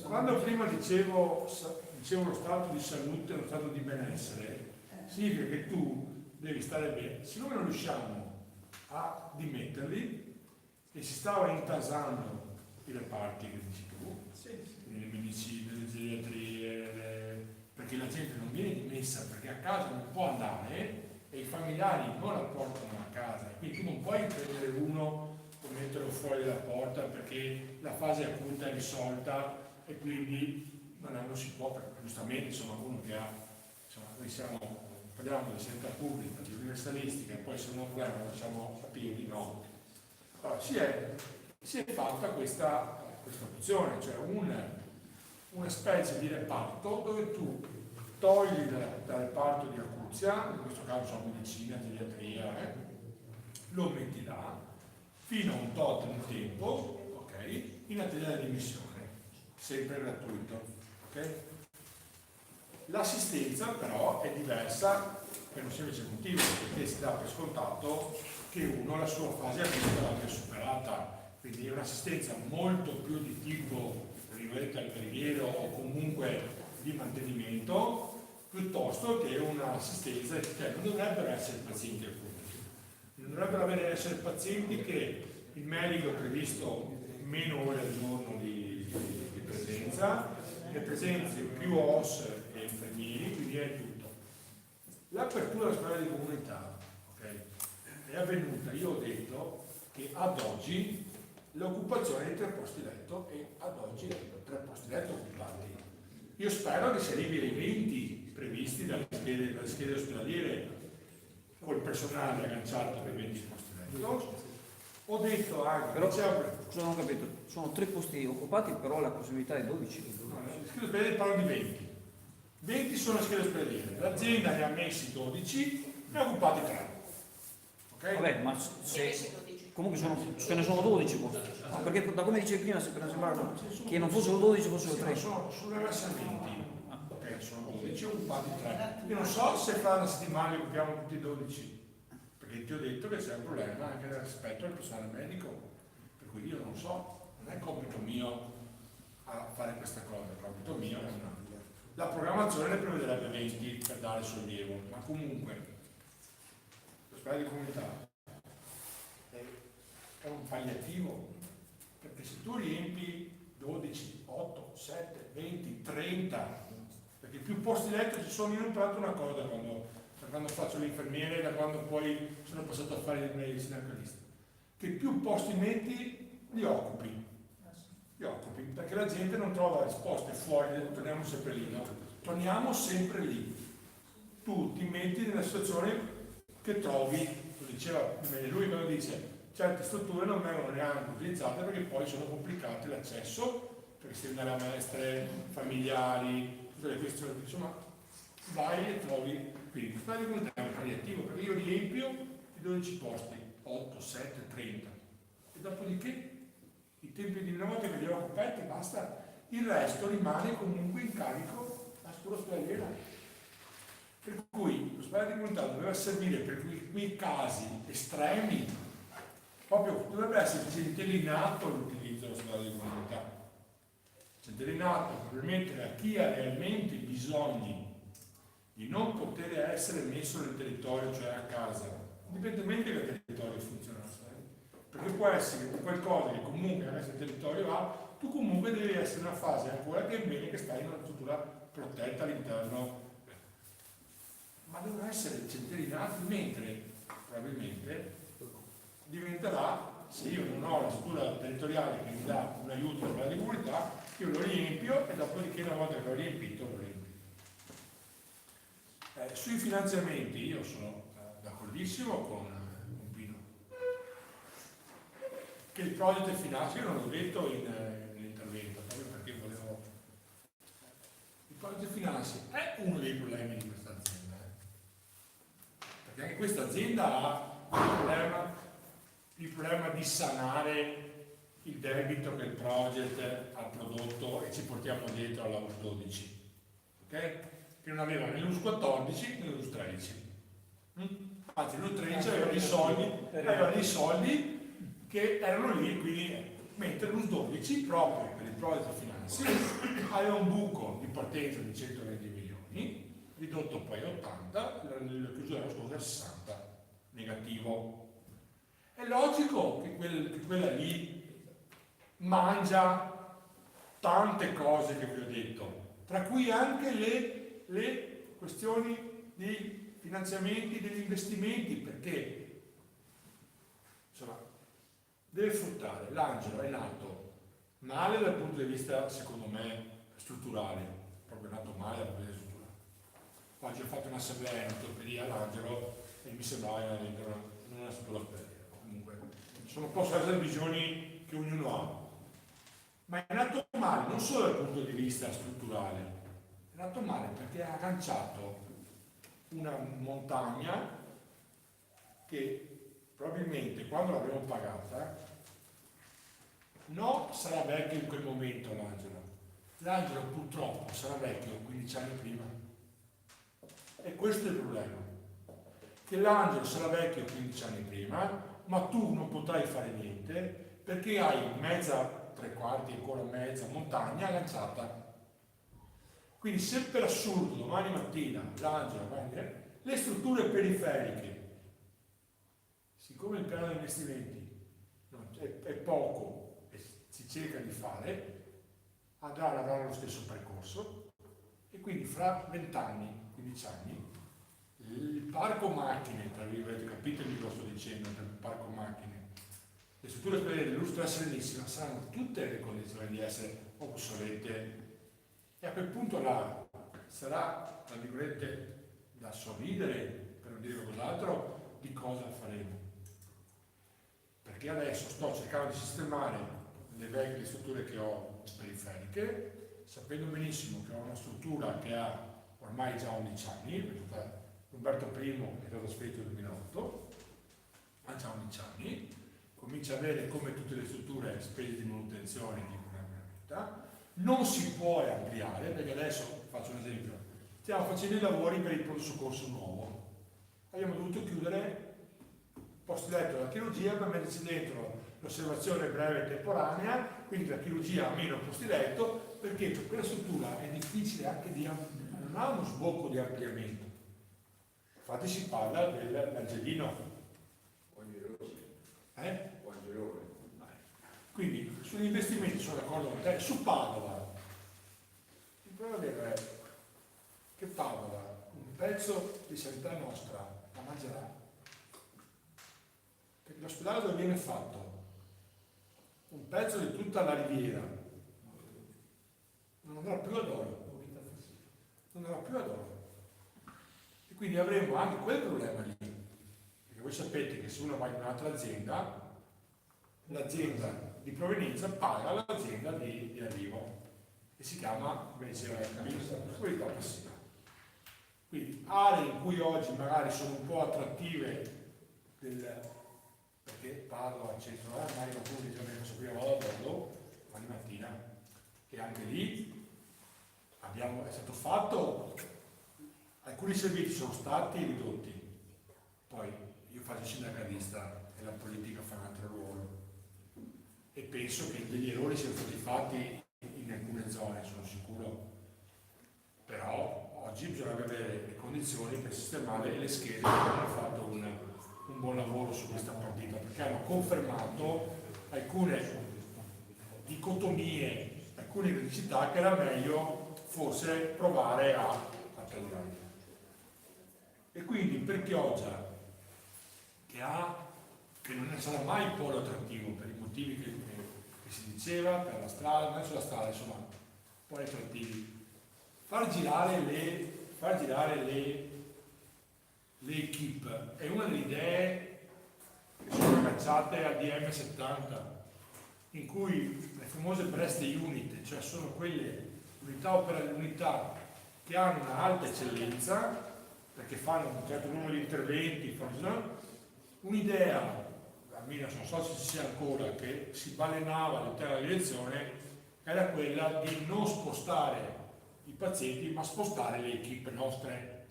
Quando prima dicevo lo stato di salute, lo stato di benessere, significa che tu devi stare bene. Siccome non riusciamo a dimetterli e si stava intasando i reparti che dici tu, le medicine, le geriatrie, perché la gente non viene dimessa perché a casa non può andare e i familiari non la portano a casa, quindi tu non puoi prendere uno e metterlo fuori dalla porta perché la fase acuta è risolta e quindi non si può, perché giustamente insomma uno che ha, insomma, noi parliamo di sanità pubblica, di universalistica e poi se non problema lo facciamo a piedi, no. Allora, si è fatta questa opzione, cioè una specie di reparto dove tu togli dal reparto di acuzia, in questo caso sono medicina, geriatria, lo metti là fino a un tot di tempo, ok, in attesa della dimissione, sempre gratuito, ok? L'assistenza però è diversa per un semplice motivo, perché si dà per scontato che uno la sua fase acuta l'abbia superata, quindi è un'assistenza molto più di tipo alberghiero o comunque di mantenimento piuttosto che un'assistenza, cioè non dovrebbero essere pazienti acuti, non dovrebbero essere pazienti che il medico ha previsto meno ore al giorno di presenza, le presenze più OS e infermieri, quindi è tutto. L'apertura dell'ospedale di comunità, okay, è avvenuta, io ho detto che ad oggi l'occupazione di 3 posti letto e ad oggi 3 posti letto occupati. Io spero che si arrivi ai 20 previsti dalle schede ospedaliere col personale agganciato per 20 posti letto. Ho detto anche, però, scusa, non ho capito, sono 3 posti occupati, però la possibilità è 12. No, le schede ospedaliere parlano di 20. 20 sono le schede ospedaliere, l'azienda ne ha messi 12, ne ha occupati 3. Okay? Vabbè, ma se comunque ce ne sono 12 posti. No, perché da come dicevi prima sembrava che non fossero 12, fossero 3. Sono sulle versamenti. Ok, sono 12, occupati 3. Io non so se fra una settimana occupiamo tutti i 12, perché ti ho detto che c'è un problema anche rispetto al personale medico, per cui io non so, non è compito mio a fare questa cosa, il compito mio è una. La programmazione ne prevederebbe 20 per dare sollievo, ma comunque l'ospedale di comunità è un palliativo, perché se tu riempi 12, 8, 7, 20, 30, perché più posti letto ci sono, io ho imparato una cosa da quando faccio l'infermiere, da quando poi sono passato a fare il sindacalista, che più posti metti li occupi, perché la gente non trova risposte fuori, torniamo sempre lì, no? Torniamo sempre lì. Tu ti metti nella situazione che trovi, lo diceva lui quando dice, certe strutture non vengono neanche utilizzate perché poi sono complicate l'accesso, perché si deve andare a maestre familiari, tutte le questioni, insomma, vai e trovi. Quindi l'ospedale di comunità è un palliativo, perché io riempio i 12 posti, 8, 7, 30, e dopodiché i tempi di notte che li ho coperti, basta, il resto rimane comunque in carico la struttura ospedaliera. Per cui l'ospedale di comunità doveva servire per quei casi estremi, proprio dovrebbe essere centellinato l'utilizzo dell'ospedale di comunità. Centellinato probabilmente a chi ha realmente bisogni di non poter essere messo nel territorio, cioè a casa, indipendentemente dal territorio funzionasse. Perché può essere qualcosa che comunque anche se il territorio ha, tu comunque devi essere in una fase ancora che è bene che stai in una struttura protetta all'interno, ma devono essere centellinati, mentre probabilmente diventerà, se io non ho la struttura territoriale che mi dà un aiuto per la comunità, io lo riempio e dopodiché una volta che l'ho riempito lo riempio. Sui finanziamenti io sono d'accordissimo con Pino, che il project finance, io non l'ho detto nell'intervento, proprio perché volevo. Il project finance è uno dei problemi di questa azienda. questa azienda ha il problema di sanare il debito che il project ha prodotto e ci portiamo dietro alla US 12, ok? Che non aveva né l'US 14 né l'US 13. Anzi, l'US 13 aveva dei soldi che erano lì, quindi, mentre l'US 12, proprio per il project finanzi, aveva un buco di partenza di 120 milioni, ridotto poi a 80, la chiusura della scorsa era 60, negativo. È logico che quella lì mangia tante cose che vi ho detto, tra cui anche le questioni dei finanziamenti, degli investimenti, perché insomma deve fruttare. L'Angelo è nato male dal punto di vista, secondo me, strutturale, proprio nato male dal punto di vista strutturale. Oggi ho fatto un'assemblea in ortopedia all'Angelo e mi sembrava non era stato l'ortopedia. Comunque possono essere visioni che ognuno ha, ma è nato male non solo dal punto di vista strutturale, è nato male perché ha agganciato una montagna che probabilmente quando l'avremo pagata sarà vecchio in quel momento l'Angelo purtroppo sarà vecchio 15 anni prima, e questo è il problema, che l'Angelo sarà vecchio 15 anni prima, ma tu non potrai fare niente perché hai mezza, tre quarti, ancora mezza montagna lanciata. Quindi se per assurdo domani mattina l'Angelo va a dire le strutture periferiche, siccome il piano di investimenti è poco e si cerca di fare, avranno lo stesso percorso, e quindi fra 20 anni, 15 anni, il parco macchine, tra virgolette, capite cosa sto dicendo, il parco macchine, le strutture dell'industria serenissima saranno tutte le condizioni di essere obsolete, e a quel punto là sarà, tra virgolette, da sorridere, per non dire qualcos'altro, di cosa faremo. Perché adesso sto cercando di sistemare le vecchie strutture che ho periferiche, sapendo benissimo che ho una struttura che ha ormai già 11 anni, Umberto I è stato trasferito nel 2008, ha già 11 anni, comincia a avere, come tutte le strutture, spese di manutenzione di una. Non si può ampliare, perché adesso, faccio un esempio, stiamo facendo i lavori per il pronto soccorso nuovo, abbiamo dovuto chiudere posti letto della chirurgia per metterci dentro l'osservazione breve e temporanea, quindi la chirurgia ha meno posti letto, perché per quella struttura è difficile anche non ha uno sbocco di ampliamento. Infatti si parla dell'Angelino. Quindi sugli investimenti sono d'accordo con te. Su Padova, il problema è che Padova un pezzo di sanità nostra la mangerà, perché l'ospedale dove viene fatto un pezzo di tutta la riviera non andrà più ad oro, non andrà più ad oro. E quindi avremo anche quel problema lì, perché voi sapete che se uno va in un'altra azienda, l'azienda di provenienza paga l'azienda di arrivo, e si chiama, come diceva qualità passiva. Quindi aree in cui oggi magari sono un po' attrattive, perché Padova, eccetera, magari qualcuno dice che questo qui vado a bordo domani mattina, e anche lì è stato fatto. Alcuni servizi sono stati ridotti, poi io faccio il sindacalista e la politica fa un altro ruolo, e penso che degli errori siano stati fatti in alcune zone, sono sicuro, però oggi bisogna avere le condizioni per sistemare le schede che hanno fatto un buon lavoro su questa partita, perché hanno confermato alcune dicotomie, alcune criticità che era meglio forse provare a tagliare. E quindi per Chioggia, che non sarà mai un polo attrattivo per i motivi che si diceva, per la strada, non è sulla strada, insomma, poli attrattivi, far girare le equip è una delle idee che sono agganciate al DM70, in cui le famose breast unit, cioè sono quelle unità che hanno una alta eccellenza, perché fanno un certo numero di interventi, un'idea, almeno non so se ci sia ancora, che si balenava all'interno della direzione, era quella di non spostare i pazienti, ma spostare le equip nostre,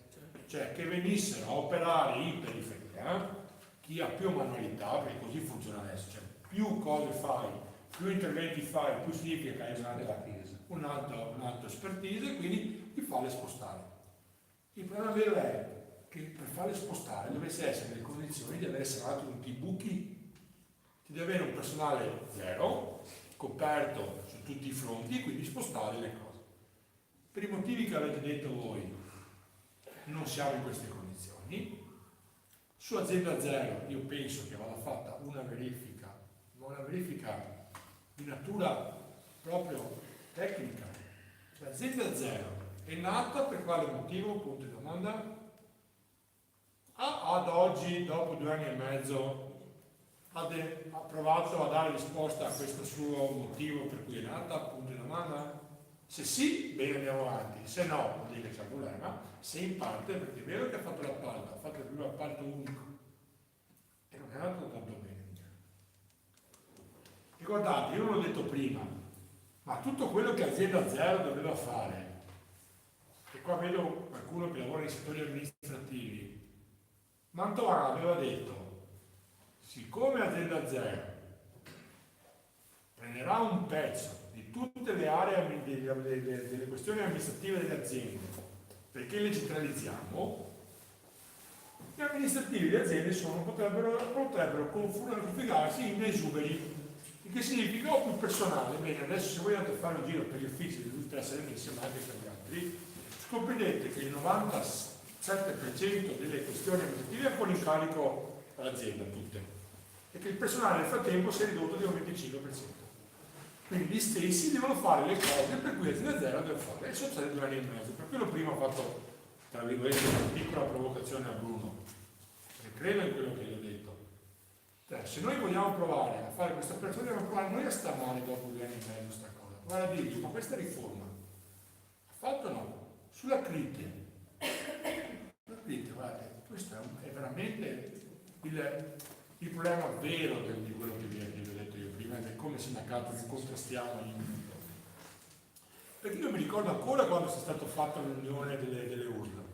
cioè che venissero a operare in periferia, chi ha più manualità, perché così funziona adesso, cioè più cose fai, più interventi fai, più significa che hai un'altra expertise, quindi ti fa le spostare. Il problema vero è che per farle spostare dovesse essere nelle condizioni di avere salato tutti i buchi, di avere un personale zero, coperto su tutti i fronti, e quindi spostare le cose. Per i motivi che avete detto voi, non siamo in queste condizioni. Su azienda zero io penso che vada fatta una verifica, ma una verifica di natura proprio tecnica. L'azienda zero è nata per quale motivo? Punto di domanda. Ad oggi, dopo 2 anni e mezzo, ha provato a dare risposta a questo suo motivo per cui è nata? Punto di domanda. Se sì, bene, andiamo avanti. Se no, vuol dire che c'è un problema. Se in parte, perché è vero che ha fatto l'appalto, ha fatto il primo appalto unico e non è andato tanto bene. E guardate, io non l'ho detto prima, ma tutto quello che azienda zero doveva fare, e qua vedo qualcuno che lavora nei settori amministrativi, Mantovano aveva detto, siccome azienda zero prenderà un pezzo di tutte le aree delle questioni amministrative delle aziende, perché le centralizziamo, gli amministrativi delle aziende potrebbero configurarsi in esuberi, il che significa più personale. Bene, adesso se voi andate a fare un giro per gli uffici di tutte le sedi insieme anche per gli altri, scoprirete che il 97% delle questioni amministrative è ancora in carico all'azienda, tutte, e che il personale nel frattempo si è ridotto di un 25%. Quindi gli stessi devono fare le cose per cui l'azienda zero deve fare, e sono stati 2 anni e mezzo. Per quello prima ho fatto, tra virgolette, una piccola provocazione a Bruno, perché credo in quello che gli ho detto. Cioè, se noi vogliamo provare a fare questa operazione, dobbiamo provare noi a stare male dopo 2 anni e mezzo questa cosa. Guarda a dirgli, ma questa riforma ha fatto o no? Sulla crite. La crite, guardate, questo è veramente il problema vero di quello che vi ho detto io prima, è come sindacato che contrastiamo ogni minuto. Perché io mi ricordo ancora quando è stata fatta l'unione delle URSS.